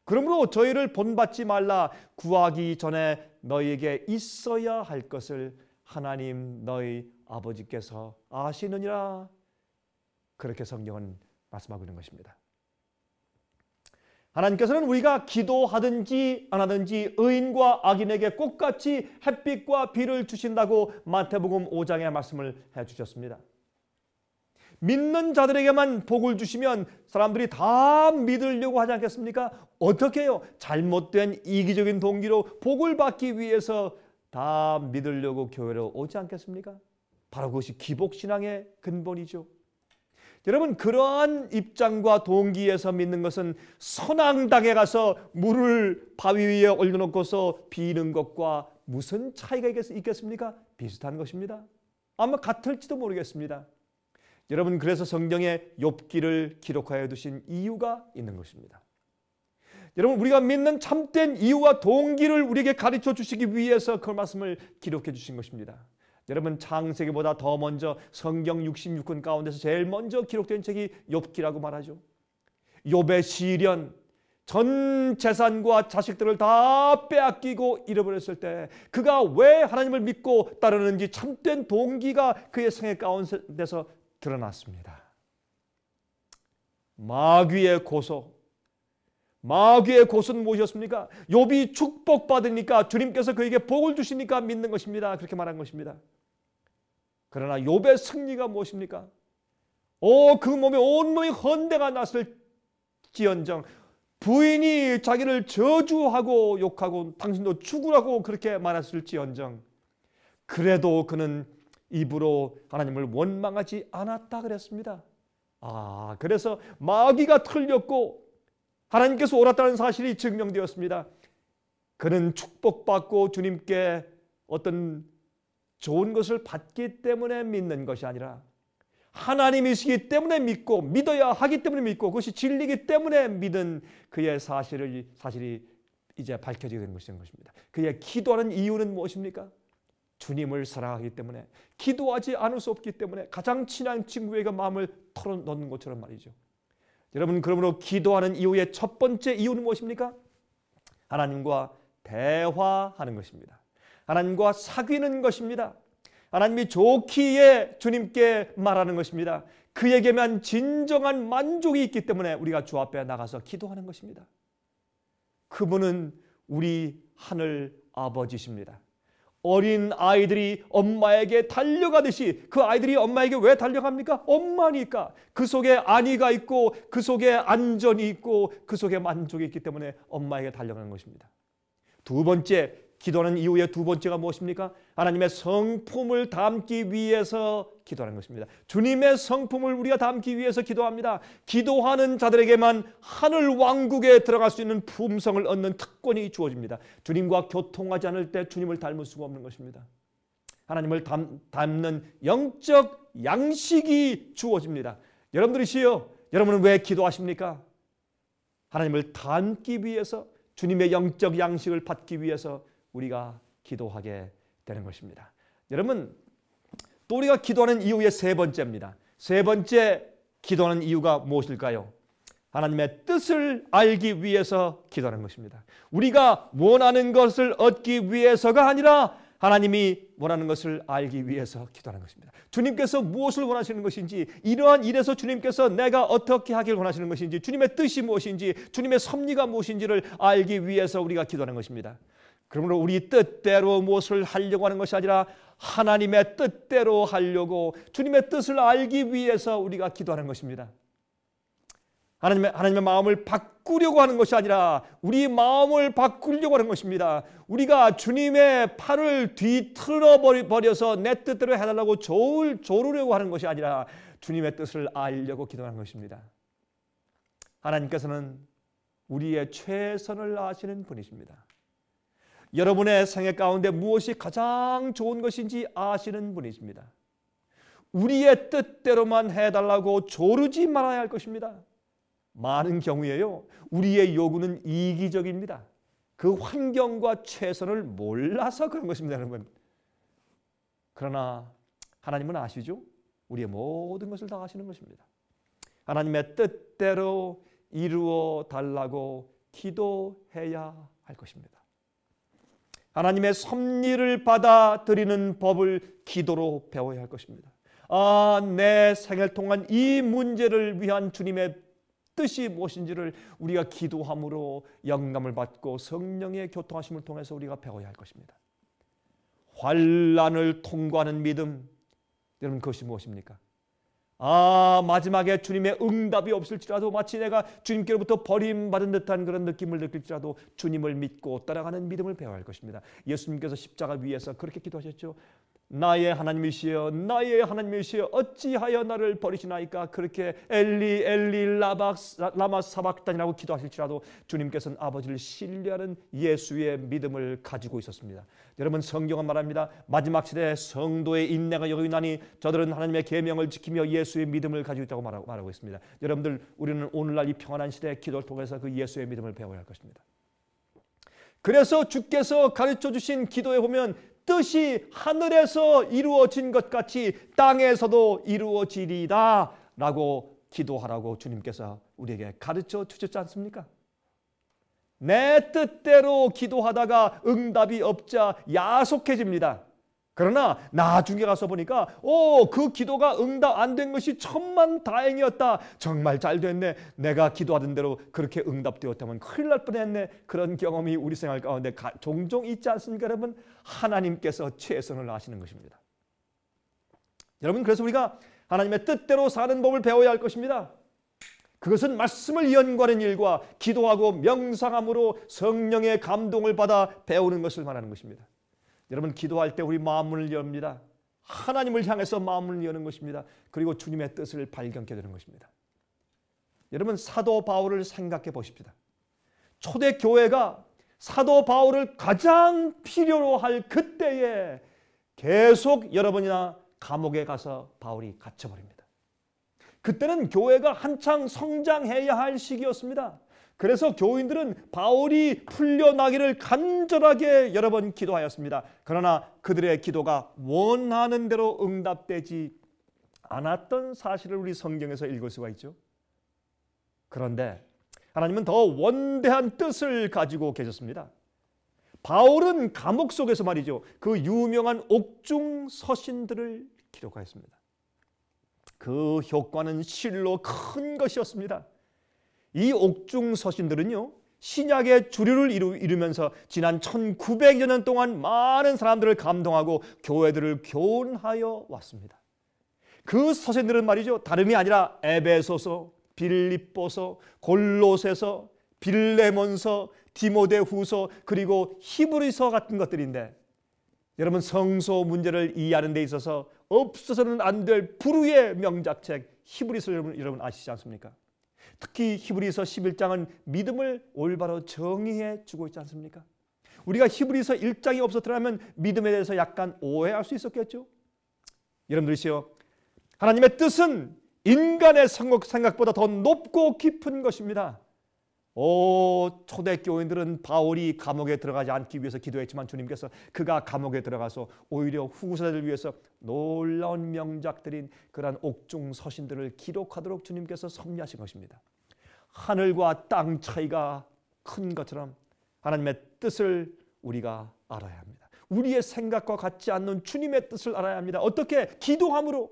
그러므로 저희를 본받지 말라. 구하기 전에 너희에게 있어야 할 것을 하나님 너희 아버지께서 아시느니라. 그렇게 성경은 말씀하고 있는 것입니다. 하나님께서는 우리가 기도하든지 안 하든지 의인과 악인에게 똑같이 햇빛과 비를 주신다고 마태복음 5장에 말씀을 해주셨습니다. 믿는 자들에게만 복을 주시면 사람들이 다 믿으려고 하지 않겠습니까? 어떻게 해요? 잘못된 이기적인 동기로 복을 받기 위해서 다 믿으려고 교회로 오지 않겠습니까? 바로 그것이 기복신앙의 근본이죠. 여러분, 그러한 입장과 동기에서 믿는 것은 선앙당에 가서 물을 바위 위에 올려놓고서 비는 것과 무슨 차이가 있겠습니까? 비슷한 것입니다. 아마 같을지도 모르겠습니다. 여러분, 그래서 성경에 욥기를 기록하여 두신 이유가 있는 것입니다. 여러분, 우리가 믿는 참된 이유와 동기를 우리에게 가르쳐 주시기 위해서 그 말씀을 기록해 주신 것입니다. 여러분, 창세기보다 더 먼저 성경 66권 가운데서 제일 먼저 기록된 책이 욥기라고 말하죠. 욥의 시련, 전 재산과 자식들을 다 빼앗기고 잃어버렸을 때 그가 왜 하나님을 믿고 따르는지 참된 동기가 그의 생애 가운데서 드러났습니다. 마귀의 고소. 마귀의 고소는 무엇이었습니까? 욥이 축복받으니까 주님께서 그에게 복을 주시니까 믿는 것입니다. 그렇게 말한 것입니다. 그러나 욥의 승리가 무엇입니까? 그 몸에 온몸이 헌대가 났을지언정 부인이 자기를 저주하고 욕하고 당신도 죽으라고 그렇게 말했을지언정 그래도 그는 입으로 하나님을 원망하지 않았다 그랬습니다. 그래서 마귀가 틀렸고 하나님께서 옳았다는 사실이 증명되었습니다. 그는 축복받고 주님께 어떤 좋은 것을 받기 때문에 믿는 것이 아니라 하나님이시기 때문에 믿고 믿어야 하기 때문에 믿고 그것이 진리이기 때문에 믿은 그의 사실이 이제 밝혀지게 된 것입니다. 그의 기도하는 이유는 무엇입니까? 주님을 사랑하기 때문에, 기도하지 않을 수 없기 때문에 가장 친한 친구에게 마음을 털어놓는 것처럼 말이죠. 여러분, 그러므로 기도하는 이유의 첫 번째 이유는 무엇입니까? 하나님과 대화하는 것입니다. 하나님과 사귀는 것입니다. 하나님이 좋기에 주님께 말하는 것입니다. 그에게만 진정한 만족이 있기 때문에 우리가 주 앞에 나가서 기도하는 것입니다. 그분은 우리 하늘 아버지십니다. 어린 아이들이 엄마에게 달려가듯이, 그 아이들이 엄마에게 왜 달려갑니까? 엄마니까. 그 속에 안위가 있고, 그 속에 안전이 있고, 그 속에 만족이 있기 때문에 엄마에게 달려가는 것입니다. 두 번째, 기도하는 이유의 두 번째가 무엇입니까? 하나님의 성품을 담기 위해서 기도하는 것입니다. 주님의 성품을 우리가 담기 위해서 기도합니다. 기도하는 자들에게만 하늘 왕국에 들어갈 수 있는 품성을 얻는 특권이 주어집니다. 주님과 교통하지 않을 때 주님을 닮을 수가 없는 것입니다. 하나님을 닮는 영적 양식이 주어집니다. 여러분들이시여, 여러분은 왜 기도하십니까? 하나님을 닮기 위해서, 주님의 영적 양식을 받기 위해서 우리가 기도하게 되는 것입니다. 여러분, 또 우리가 기도하는 이유의 세 번째입니다. 세 번째 기도하는 이유가 무엇일까요? 하나님의 뜻을 알기 위해서 기도하는 것입니다. 우리가 원하는 것을 얻기 위해서가 아니라 하나님이 원하는 것을 알기 위해서 기도하는 것입니다. 주님께서 무엇을 원하시는 것인지, 이러한 일에서 주님께서 내가 어떻게 하길 원하시는 것인지, 주님의 뜻이 무엇인지, 주님의 섭리가 무엇인지를 알기 위해서 우리가 기도하는 것입니다. 그러므로 우리 뜻대로 무엇을 하려고 하는 것이 아니라 하나님의 뜻대로 하려고, 주님의 뜻을 알기 위해서 우리가 기도하는 것입니다. 하나님의 마음을 바꾸려고 하는 것이 아니라 우리 마음을 바꾸려고 하는 것입니다. 우리가 주님의 팔을 뒤틀어 버려서 내 뜻대로 해달라고 조르려고 하는 것이 아니라 주님의 뜻을 알려고 기도하는 것입니다. 하나님께서는 우리의 최선을 아시는 분이십니다. 여러분의 생애 가운데 무엇이 가장 좋은 것인지 아시는 분이십니다. 우리의 뜻대로만 해달라고 조르지 말아야 할 것입니다. 많은 경우에요, 우리의 요구는 이기적입니다. 그 환경과 최선을 몰라서 그런 것입니다, 여러분. 그러나 하나님은 아시죠? 우리의 모든 것을 다 아시는 것입니다. 하나님의 뜻대로 이루어 달라고 기도해야 할 것입니다. 하나님의 섭리를 받아들이는 법을 기도로 배워야 할 것입니다. 내 생을 통한 이 문제를 위한 주님의 뜻이 무엇인지를 우리가 기도함으로 영감을 받고 성령의 교통하심을 통해서 우리가 배워야 할 것입니다. 환난을 통과하는 믿음, 여러분, 그것이 무엇입니까? 마지막에 주님의 응답이 없을지라도, 마치 내가 주님께로부터 버림받은 듯한 그런 느낌을 느낄지라도 주님을 믿고 따라가는 믿음을 배워야 할 것입니다. 예수님께서 십자가 위에서 그렇게 기도하셨죠. 나의 하나님이시여, 나의 하나님이시여, 어찌하여 나를 버리시나이까. 그렇게 엘리 엘리 라마 사박단이라고 기도하실지라도 주님께서는 아버지를 신뢰하는 예수의 믿음을 가지고 있었습니다. 여러분, 성경은 말합니다. 마지막 시대에 성도의 인내가 여기 나니 저들은 하나님의 계명을 지키며 예수의 믿음을 가지고 있다고 말하고 있습니다. 여러분들, 우리는 오늘날 이 평안한 시대의 기도를 통해서 그 예수의 믿음을 배워야 할 것입니다. 그래서 주께서 가르쳐 주신 기도에 보면 뜻이 하늘에서 이루어진 것 같이 땅에서도 이루어지리다 라고 기도하라고 주님께서 우리에게 가르쳐 주셨지 않습니까? 내 뜻대로 기도하다가 응답이 없자 야속해집니다. 그러나 나중에 가서 보니까 그 기도가 응답 안 된 것이 천만다행이었다. 정말 잘 됐네. 내가 기도하던 대로 그렇게 응답되었다면 큰일 날 뻔했네. 그런 경험이 우리 생활 가운데 종종 있지 않습니까? 여러분, 하나님께서 최선을 아시는 것입니다. 여러분, 그래서 우리가 하나님의 뜻대로 사는 법을 배워야 할 것입니다. 그것은 말씀을 연구하는 일과 기도하고 명상함으로 성령의 감동을 받아 배우는 것을 말하는 것입니다. 여러분, 기도할 때 우리 마음을 엽니다. 하나님을 향해서 마음을 여는 것입니다. 그리고 주님의 뜻을 발견하게 되는 것입니다. 여러분, 사도 바울을 생각해 보십시다. 초대교회가 사도 바울을 가장 필요로 할 그때에 계속 여러분이나 감옥에 가서 바울이 갇혀버립니다. 그때는 교회가 한창 성장해야 할 시기였습니다. 그래서 교인들은 바울이 풀려나기를 간절하게 여러 번 기도하였습니다. 그러나 그들의 기도가 원하는 대로 응답되지 않았던 사실을 우리 성경에서 읽을 수가 있죠. 그런데 하나님은 더 원대한 뜻을 가지고 계셨습니다. 바울은 감옥 속에서 말이죠, 그 유명한 옥중 서신들을 기록하였습니다. 그 효과는 실로 큰 것이었습니다. 이 옥중 서신들은요, 신약의 주류를 이루면서 지난 1900여 년 동안 많은 사람들을 감동하고 교회들을 교훈하여 왔습니다. 그 서신들은 말이죠, 다름이 아니라 에베소서, 빌립보서, 골로새서, 빌레몬서, 디모데후서, 그리고 히브리서 같은 것들인데, 여러분 성소 문제를 이해하는 데 있어서 없어서는 안 될 불후의 명작책 히브리서 여러분 아시지 않습니까? 특히 히브리서 11장은 믿음을 올바로 정의해 주고 있지 않습니까? 우리가 히브리서 1장이 없었더라면 믿음에 대해서 약간 오해할 수 있었겠죠. 여러분들이시여, 하나님의 뜻은 인간의 생각보다 더 높고 깊은 것입니다. 초대교인들은 바울이 감옥에 들어가지 않기 위해서 기도했지만 주님께서 그가 감옥에 들어가서 오히려 후세대를 위해서 놀라운 명작들인 그러한 옥중 서신들을 기록하도록 주님께서 섭리하신 것입니다. 하늘과 땅 차이가 큰 것처럼 하나님의 뜻을 우리가 알아야 합니다. 우리의 생각과 같지 않는 주님의 뜻을 알아야 합니다. 어떻게? 기도함으로.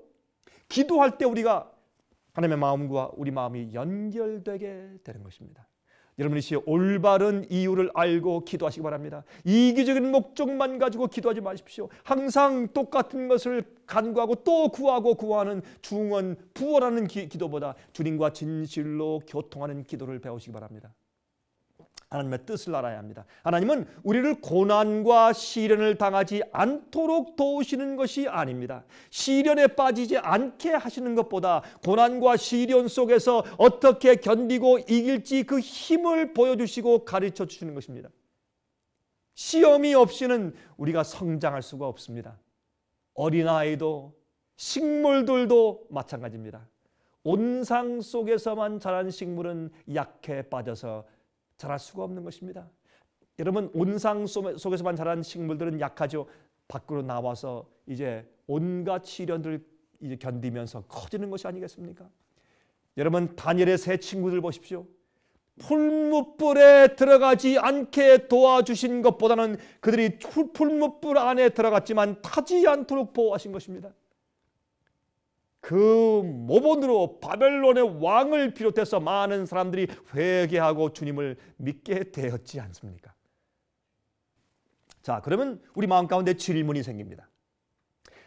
기도할 때 우리가 하나님의 마음과 우리 마음이 연결되게 되는 것입니다. 여러분이 올바른 이유를 알고 기도하시기 바랍니다. 이기적인 목적만 가지고 기도하지 마십시오. 항상 똑같은 것을 간구하고 또 구하는 중언 부원하는 기도보다 주님과 진실로 교통하는 기도를 배우시기 바랍니다. 하나님의 뜻을 알아야 합니다. 하나님은 우리를 고난과 시련을 당하지 않도록 도우시는 것이 아닙니다. 시련에 빠지지 않게 하시는 것보다 고난과 시련 속에서 어떻게 견디고 이길지 그 힘을 보여주시고 가르쳐 주시는 것입니다. 시험이 없이는 우리가 성장할 수가 없습니다. 어린아이도 식물들도 마찬가지입니다. 온상 속에서만 자란 식물은 약해 빠져서 자랄 수가 없는 것입니다. 여러분, 온상 속에서만 자란 식물들은 약하죠. 밖으로 나와서 이제 온갖 시련들을 이제 견디면서 커지는 것이 아니겠습니까? 여러분, 다니엘의 세 친구들 보십시오. 풀무불에 들어가지 않게 도와주신 것보다는 그들이 풀무불 안에 들어갔지만 타지 않도록 보호하신 것입니다. 그 모본으로 바벨론의 왕을 비롯해서 많은 사람들이 회개하고 주님을 믿게 되었지 않습니까? 자, 그러면 우리 마음 가운데 질문이 생깁니다.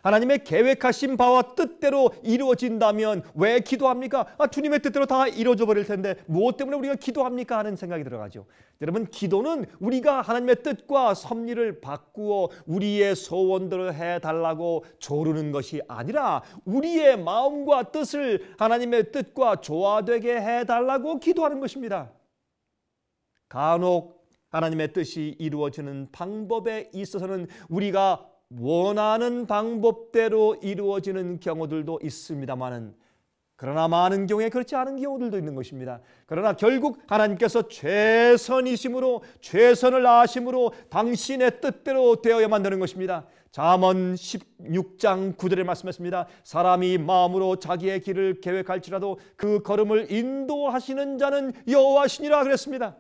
하나님의 계획하신 바와 뜻대로 이루어진다면 왜 기도합니까? 주님의 뜻대로 다 이루어져 버릴 텐데 무엇 때문에 우리가 기도합니까? 하는 생각이 들어가죠. 여러분, 기도는 우리가 하나님의 뜻과 섭리를 바꾸어 우리의 소원대로 해달라고 조르는 것이 아니라 우리의 마음과 뜻을 하나님의 뜻과 조화되게 해달라고 기도하는 것입니다. 간혹 하나님의 뜻이 이루어지는 방법에 있어서는 우리가 원하는 방법대로 이루어지는 경우들도 있습니다만은, 그러나 많은 경우에 그렇지 않은 경우들도 있는 것입니다. 그러나 결국 하나님께서 최선이심으로, 최선을 아심으로 당신의 뜻대로 되어야만 되는 것입니다. 잠언 16장 9절에 말씀했습니다. 사람이 마음으로 자기의 길을 계획할지라도 그 걸음을 인도하시는 자는 여호와시니라 그랬습니다.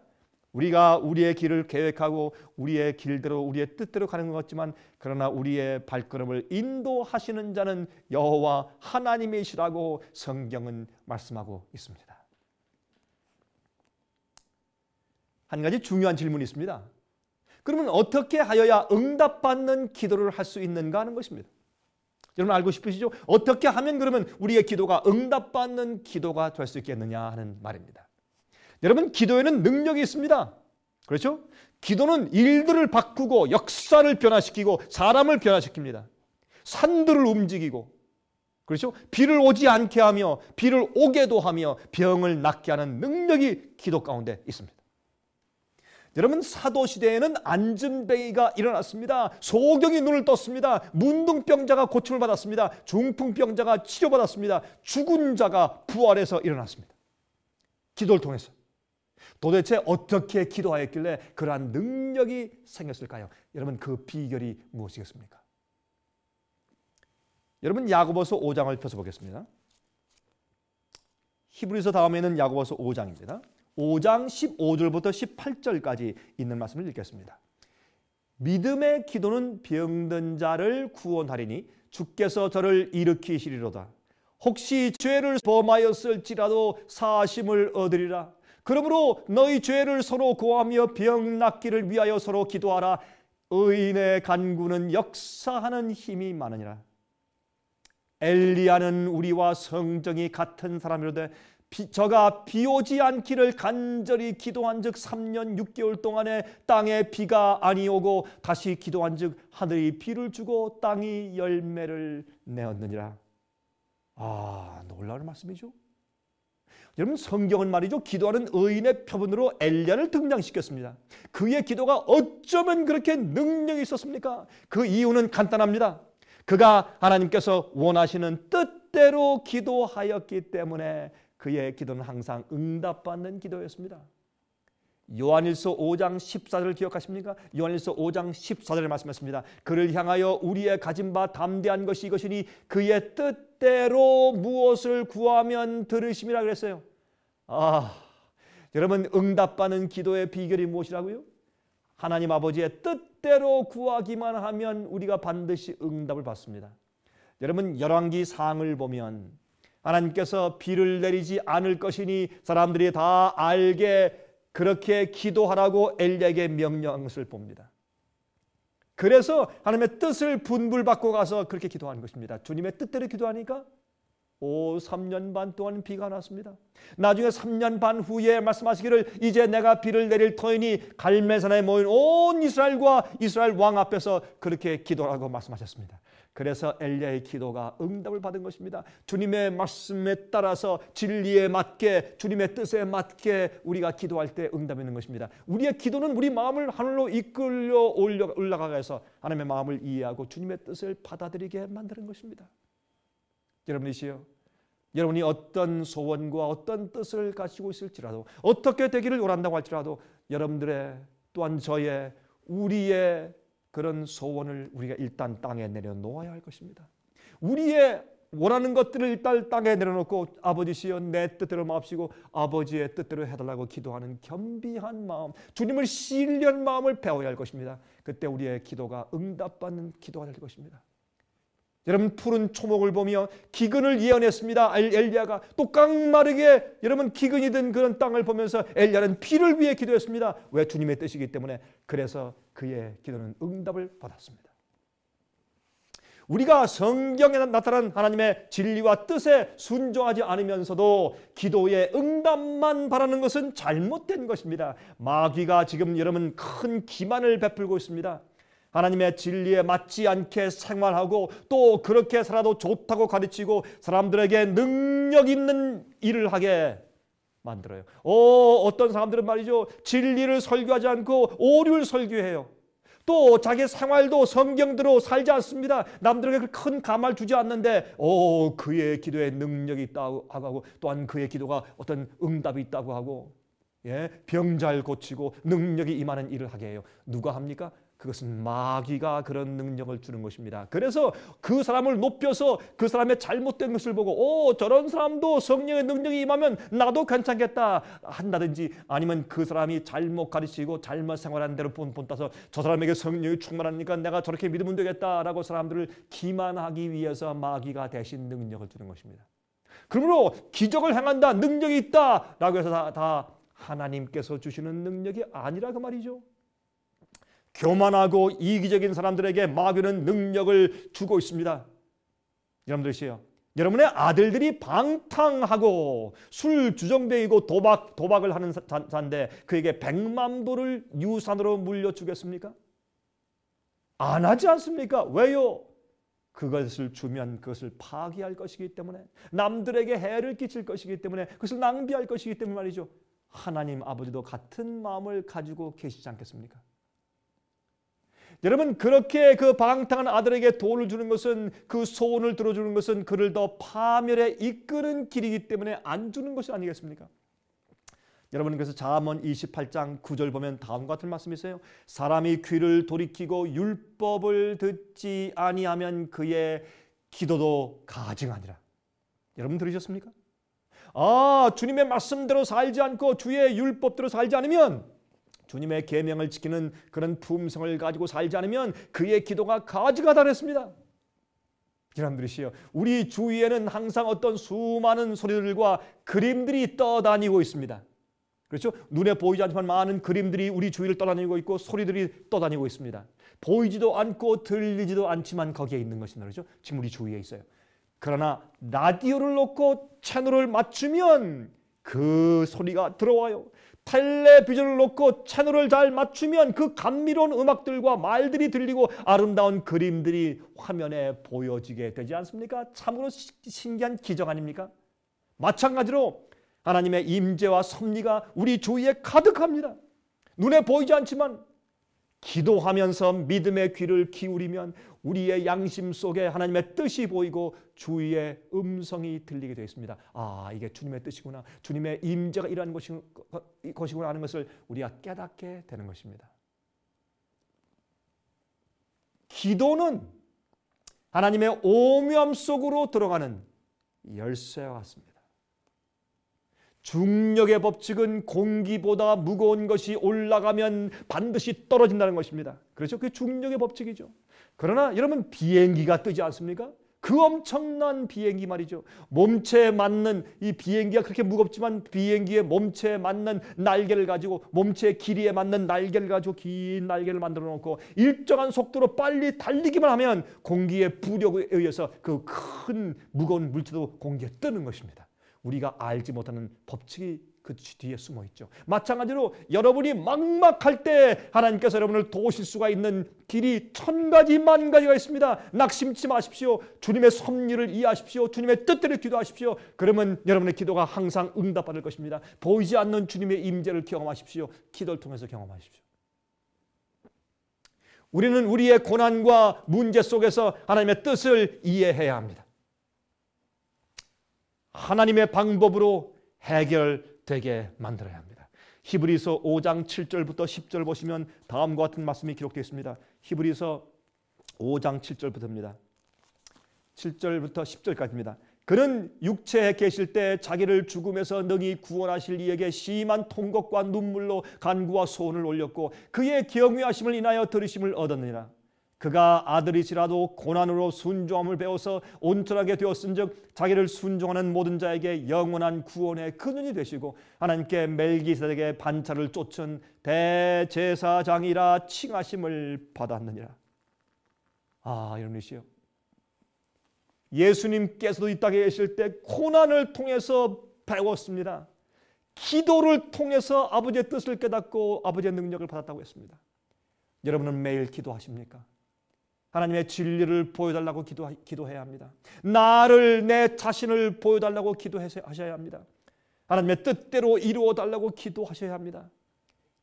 우리가 우리의 길을 계획하고 우리의 길대로 우리의 뜻대로 가는 것 같지만, 그러나 우리의 발걸음을 인도하시는 자는 여호와 하나님이시라고 성경은 말씀하고 있습니다. 한 가지 중요한 질문이 있습니다. 그러면 어떻게 하여야 응답받는 기도를 할 수 있는가 하는 것입니다. 여러분 알고 싶으시죠? 어떻게 하면 그러면 우리의 기도가 응답받는 기도가 될 수 있겠느냐 하는 말입니다. 여러분, 기도에는 능력이 있습니다. 그렇죠? 기도는 일들을 바꾸고 역사를 변화시키고 사람을 변화시킵니다. 산들을 움직이고, 그렇죠? 비를 오지 않게 하며 비를 오게도 하며 병을 낫게 하는 능력이 기도 가운데 있습니다. 여러분, 사도시대에는 안전뱅이가 일어났습니다. 소경이 눈을 떴습니다. 문둥병자가 고침을 받았습니다. 중풍병자가 치료받았습니다. 죽은 자가 부활해서 일어났습니다. 기도를 통해서. 도대체 어떻게 기도하였길래 그러한 능력이 생겼을까요? 여러분, 그 비결이 무엇이겠습니까? 여러분, 야고보서 5장을 펴서보겠습니다. 히브리서 다음에는 야고보서 5장입니다. 5장 15절부터 18절까지 있는 말씀을 읽겠습니다. 믿음의 기도는 병든 자를 구원하리니 주께서 저를 일으키시리로다. 혹시 죄를 범하였을지라도 사심을 얻으리라. 그러므로 너희 죄를 서로 고하며 병 낫기를 위하여 서로 기도하라. 의인의 간구는 역사하는 힘이 많으니라. 엘리야는 우리와 성정이 같은 사람이로되 저가 비 오지 않기를 간절히 기도한즉 3년 6개월 동안에 땅에 비가 아니 오고 다시 기도한즉 하늘이 비를 주고 땅이 열매를 내었느니라. 놀라운 말씀이죠. 여러분, 성경은 말이죠, 기도하는 의인의 표본으로 엘리야를 등장시켰습니다. 그의 기도가 어쩌면 그렇게 능력이 있었습니까? 그 이유는 간단합니다. 그가 하나님께서 원하시는 뜻대로 기도하였기 때문에 그의 기도는 항상 응답받는 기도였습니다. 요한일서 5장 14절을 기억하십니까? 요한일서 5장 14절에 말씀했습니다. 그를 향하여 우리의 가진 바 담대한 것이 이것이니 그의 뜻대로 무엇을 구하면 들으심이라 그랬어요. 여러분, 응답받는 기도의 비결이 무엇이라고요? 하나님 아버지의 뜻대로 구하기만 하면 우리가 반드시 응답을 받습니다. 여러분, 열왕기 상을 보면 하나님께서 비를 내리지 않을 것이니 사람들이 다 알게 그렇게 기도하라고 엘리야에게 명령한 것을 봅니다. 그래서 하나님의 뜻을 분불받고 가서 그렇게 기도하는 것입니다. 주님의 뜻대로 기도하니까 3년 반 동안 비가 났습니다. 나중에 3년 반 후에 말씀하시기를 이제 내가 비를 내릴 터이니 갈멜산에 모인 온 이스라엘과 이스라엘 왕 앞에서 그렇게 기도하라고 말씀하셨습니다. 그래서 엘리야의 기도가 응답을 받은 것입니다. 주님의 말씀에 따라서 진리에 맞게 주님의 뜻에 맞게 우리가 기도할 때 응답이 있는 것입니다. 우리의 기도는 우리 마음을 하늘로 이끌려 올라가게 해서 하나님의 마음을 이해하고 주님의 뜻을 받아들이게 만드는 것입니다. 여러분이시여, 여러분이 어떤 소원과 어떤 뜻을 가지고 있을지라도 어떻게 되기를 원한다고 할지라도 여러분들의 또한 저의 우리의 그런 소원을 우리가 일단 땅에 내려놓아야 할 것입니다. 우리의 원하는 것들을 일단 땅에 내려놓고 아버지시여 내 뜻대로 마옵시고 아버지의 뜻대로 해달라고 기도하는 겸비한 마음, 주님을 신뢰한 마음을 배워야 할 것입니다. 그때 우리의 기도가 응답받는 기도가 될 것입니다. 여러분, 푸른 초목을 보며 기근을 예언했습니다. 엘리야가 또 깡마르게 여러분 기근이 든 그런 땅을 보면서 엘리야는 비를 위해 기도했습니다. 왜? 주님의 뜻이기 때문에. 그래서 그의 기도는 응답을 받았습니다. 우리가 성경에 나타난 하나님의 진리와 뜻에 순종하지 않으면서도 기도의 응답만 바라는 것은 잘못된 것입니다. 마귀가 지금 여러분 큰 기만을 베풀고 있습니다. 하나님의 진리에 맞지 않게 생활하고 또 그렇게 살아도 좋다고 가르치고 사람들에게 능력 있는 일을 하게 만들어요. 어떤 사람들은 말이죠, 진리를 설교하지 않고 오류를 설교해요. 또 자기 생활도 성경대로 살지 않습니다. 남들에게 큰 감화를 주지 않는데 그의 기도에 능력이 있다고 하고 또한 그의 기도가 어떤 응답이 있다고 하고 병 잘 고치고 능력이 임하는 일을 하게 해요. 누가 합니까? 그것은 마귀가 그런 능력을 주는 것입니다. 그래서 그 사람을 높여서 그 사람의 잘못된 것을 보고 저런 사람도 성령의 능력이 임하면 나도 괜찮겠다 한다든지, 아니면 그 사람이 잘못 가르치고 잘못 생활하는 대로 본따서 저 사람에게 성령이 충만하니까 내가 저렇게 믿으면 되겠다라고 사람들을 기만하기 위해서 마귀가 대신 능력을 주는 것입니다. 그러므로 기적을 행한다, 능력이 있다라고 해서 다 하나님께서 주시는 능력이 아니라 그 말이죠. 교만하고 이기적인 사람들에게 마귀는 능력을 주고 있습니다. 여러분들이시여, 여러분의 아들들이 방탕하고 술 주정뱅이고 도박을 하는 자인데 그에게 100만 불을 유산으로 물려주겠습니까? 안 하지 않습니까? 왜요? 그것을 주면 그것을 파기할 것이기 때문에, 남들에게 해를 끼칠 것이기 때문에, 그것을 낭비할 것이기 때문에 말이죠. 하나님 아버지도 같은 마음을 가지고 계시지 않겠습니까? 여러분, 그렇게 그 방탕한 아들에게 돈을 주는 것은, 그 소원을 들어주는 것은 그를 더 파멸에 이끄는 길이기 때문에 안 주는 것이 아니겠습니까? 여러분 그래서 잠언 28장 9절 보면 다음과 같은 말씀이 있어요. 사람이 귀를 돌이키고 율법을 듣지 아니하면 그의 기도도 가증하니라. 여러분 들으셨습니까? 주님의 말씀대로 살지 않고 주의 율법대로 살지 않으면, 주님의 계명을 지키는 그런 품성을 가지고 살지 않으면 그의 기도가 가증하다 그랬습니다. 여러분들이시여, 우리 주위에는 항상 어떤 수많은 소리들과 그림들이 떠다니고 있습니다. 그렇죠? 눈에 보이지 않지만 많은 그림들이 우리 주위를 떠다니고 있고 소리들이 떠다니고 있습니다. 보이지도 않고 들리지도 않지만 거기에 있는 것입니다. 그렇죠? 지금 우리 주위에 있어요. 그러나 라디오를 놓고 채널을 맞추면 그 소리가 들어와요. 텔레비전을 놓고 채널을 잘 맞추면 그 감미로운 음악들과 말들이 들리고 아름다운 그림들이 화면에 보여지게 되지 않습니까? 참으로 신기한 기적 아닙니까? 마찬가지로 하나님의 임재와 섭리가 우리 주위에 가득합니다. 눈에 보이지 않지만 기도하면서 믿음의 귀를 기울이면 우리의 양심 속에 하나님의 뜻이 보이고 주위의 음성이 들리게 되어 있습니다. 이게 주님의 뜻이구나, 주님의 임재가 일하는 것이구나 하는 것을 우리가 깨닫게 되는 것입니다. 기도는 하나님의 오묘함 속으로 들어가는 열쇠와 같습니다. 중력의 법칙은 공기보다 무거운 것이 올라가면 반드시 떨어진다는 것입니다. 그렇죠? 그게 중력의 법칙이죠. 그러나 여러분, 비행기가 뜨지 않습니까? 그 엄청난 비행기 말이죠. 몸체에 맞는, 이 비행기가 그렇게 무겁지만 비행기의 몸체에 맞는 날개를 가지고, 몸체의 길이에 맞는 날개를 가지고 긴 날개를 만들어 놓고 일정한 속도로 빨리 달리기만 하면 공기의 부력에 의해서 그 큰 무거운 물체도 공기에 뜨는 것입니다. 우리가 알지 못하는 법칙이 그 뒤에 숨어 있죠. 마찬가지로 여러분이 막막할 때 하나님께서 여러분을 도우실 수가 있는 길이 1000가지 만가지가 있습니다. 낙심치 마십시오. 주님의 섭리를 이해하십시오. 주님의 뜻대로 기도하십시오. 그러면 여러분의 기도가 항상 응답받을 것입니다. 보이지 않는 주님의 임재를 경험하십시오. 기도를 통해서 경험하십시오. 우리는 우리의 고난과 문제 속에서 하나님의 뜻을 이해해야 합니다. 하나님의 방법으로 해결되게 만들어야 합니다. 히브리서 5장 7절부터 10절 보시면 다음과 같은 말씀이 기록되어 있습니다. 히브리서 5장 7절부터입니다. 7절부터 10절까지입니다. 그는 육체에 계실 때 자기를 죽음에서 능히 구원하실 이에게 심한 통곡과 눈물로 간구와 소원을 올렸고 그의 경외하심을 인하여 들으심을 얻었느니라. 그가 아들이시라도 고난으로 순종함을 배워서 온전하게 되었은즉 자기를 순종하는 모든 자에게 영원한 구원의 근원이 되시고 하나님께 멜기세덱의 반차를 쫓은 대제사장이라 칭하심을 받았느니라. 여러분이시여, 예수님께서도 이 땅에 계실 때 고난을 통해서 배웠습니다. 기도를 통해서 아버지의 뜻을 깨닫고 아버지의 능력을 받았다고 했습니다. 여러분은 매일 기도하십니까? 하나님의 진리를 보여달라고 기도해야 합니다. 내 자신을 보여달라고 기도하셔야 합니다. 하나님의 뜻대로 이루어달라고 기도하셔야 합니다.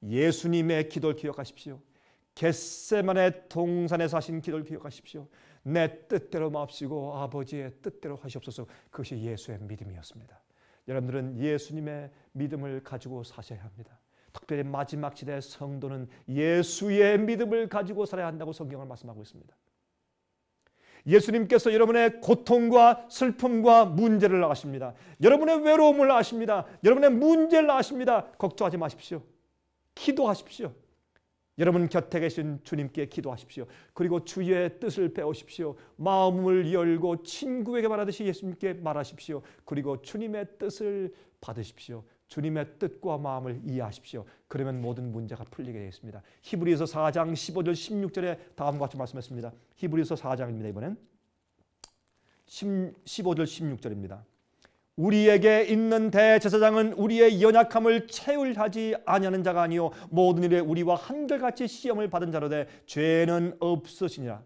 예수님의 기도를 기억하십시오. 겟세마네 동산에서 하신 기도를 기억하십시오. 내 뜻대로 마옵시고 아버지의 뜻대로 하시옵소서. 그것이 예수의 믿음이었습니다. 여러분들은 예수님의 믿음을 가지고 사셔야 합니다. 특별히 마지막 시대의 성도는 예수의 믿음을 가지고 살아야 한다고 성경을 말씀하고 있습니다. 예수님께서 여러분의 고통과 슬픔과 문제를 아십니다. 여러분의 외로움을 아십니다. 여러분의 문제를 아십니다. 걱정하지 마십시오. 기도하십시오. 여러분 곁에 계신 주님께 기도하십시오. 그리고 주의 뜻을 배우십시오. 마음을 열고 친구에게 말하듯이 예수님께 말하십시오. 그리고 주님의 뜻을 받으십시오. 주님의 뜻과 마음을 이해하십시오. 그러면 모든 문제가 풀리게 되어 있습니다. 히브리서 4장 15절 16절에 다음과 같이 말씀했습니다. 히브리서 4장입니다. 이번엔 15절 16절입니다. 우리에게 있는 대제사장은 우리의 연약함을 체휼하지 아니하는 자가 아니요 모든 일에 우리와 한결같이 시험을 받은 자로되 죄는 없으시니라.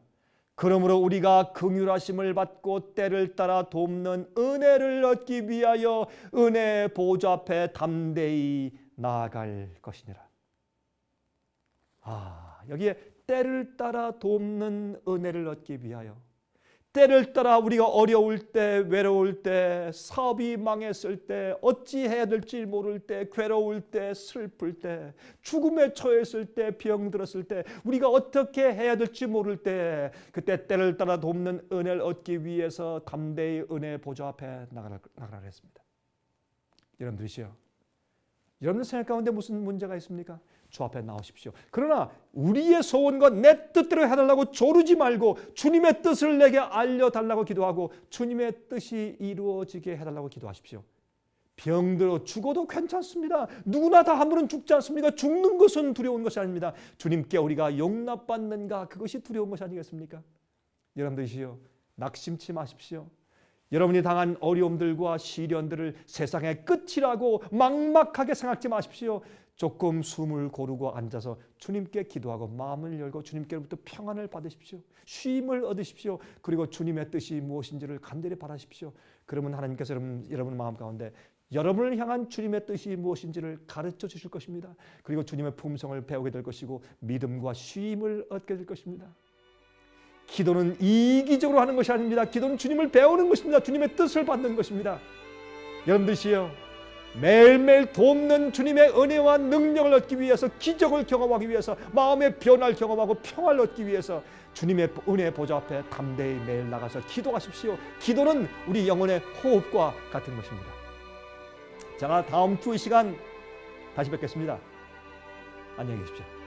그러므로 우리가 긍휼하심을 받고 때를 따라 돕는 은혜를 얻기 위하여 은혜의 보좌 앞에 담대히 나아갈 것이니라. 여기에 때를 따라 돕는 은혜를 얻기 위하여, 때를 따라 우리가 어려울 때, 외로울 때, 사업이 망했을 때, 어찌해야 될지 모를 때, 괴로울 때, 슬플 때, 죽음에 처했을 때, 병들었을 때, 우리가 어떻게 해야 될지 모를 때, 그때 때를 따라 돕는 은혜를 얻기 위해서 담대히 은혜 보좌 앞에 나가라 했습니다. 여러분들이시여, 여러분들 생각 가운데 무슨 문제가 있습니까? 주 앞에 나오십시오. 그러나 우리의 소원과 내 뜻대로 해달라고 조르지 말고 주님의 뜻을 내게 알려달라고 기도하고 주님의 뜻이 이루어지게 해달라고 기도하십시오. 병들어 죽어도 괜찮습니다. 누구나 다 한 번은 죽지 않습니까? 죽는 것은 두려운 것이 아닙니다. 주님께 우리가 용납받는가, 그것이 두려운 것이 아니겠습니까? 여러분들이시여, 낙심치 마십시오. 여러분이 당한 어려움들과 시련들을 세상의 끝이라고 막막하게 생각지 마십시오. 조금 숨을 고르고 앉아서 주님께 기도하고 마음을 열고 주님께로부터 평안을 받으십시오. 쉼을 얻으십시오. 그리고 주님의 뜻이 무엇인지를 간절히 바라십시오. 그러면 하나님께서 여러분 마음 가운데 여러분을 향한 주님의 뜻이 무엇인지를 가르쳐 주실 것입니다. 그리고 주님의 품성을 배우게 될 것이고 믿음과 쉼을 얻게 될 것입니다. 기도는 이기적으로 하는 것이 아닙니다. 기도는 주님을 배우는 것입니다. 주님의 뜻을 받는 것입니다. 여러분들이시여, 매일매일 돕는 주님의 은혜와 능력을 얻기 위해서, 기적을 경험하기 위해서, 마음의 변화를 경험하고 평화를 얻기 위해서 주님의 은혜 보좌 앞에 담대히 매일 나가서 기도하십시오. 기도는 우리 영혼의 호흡과 같은 것입니다. 자, 다음 주 이 시간 다시 뵙겠습니다. 안녕히 계십시오.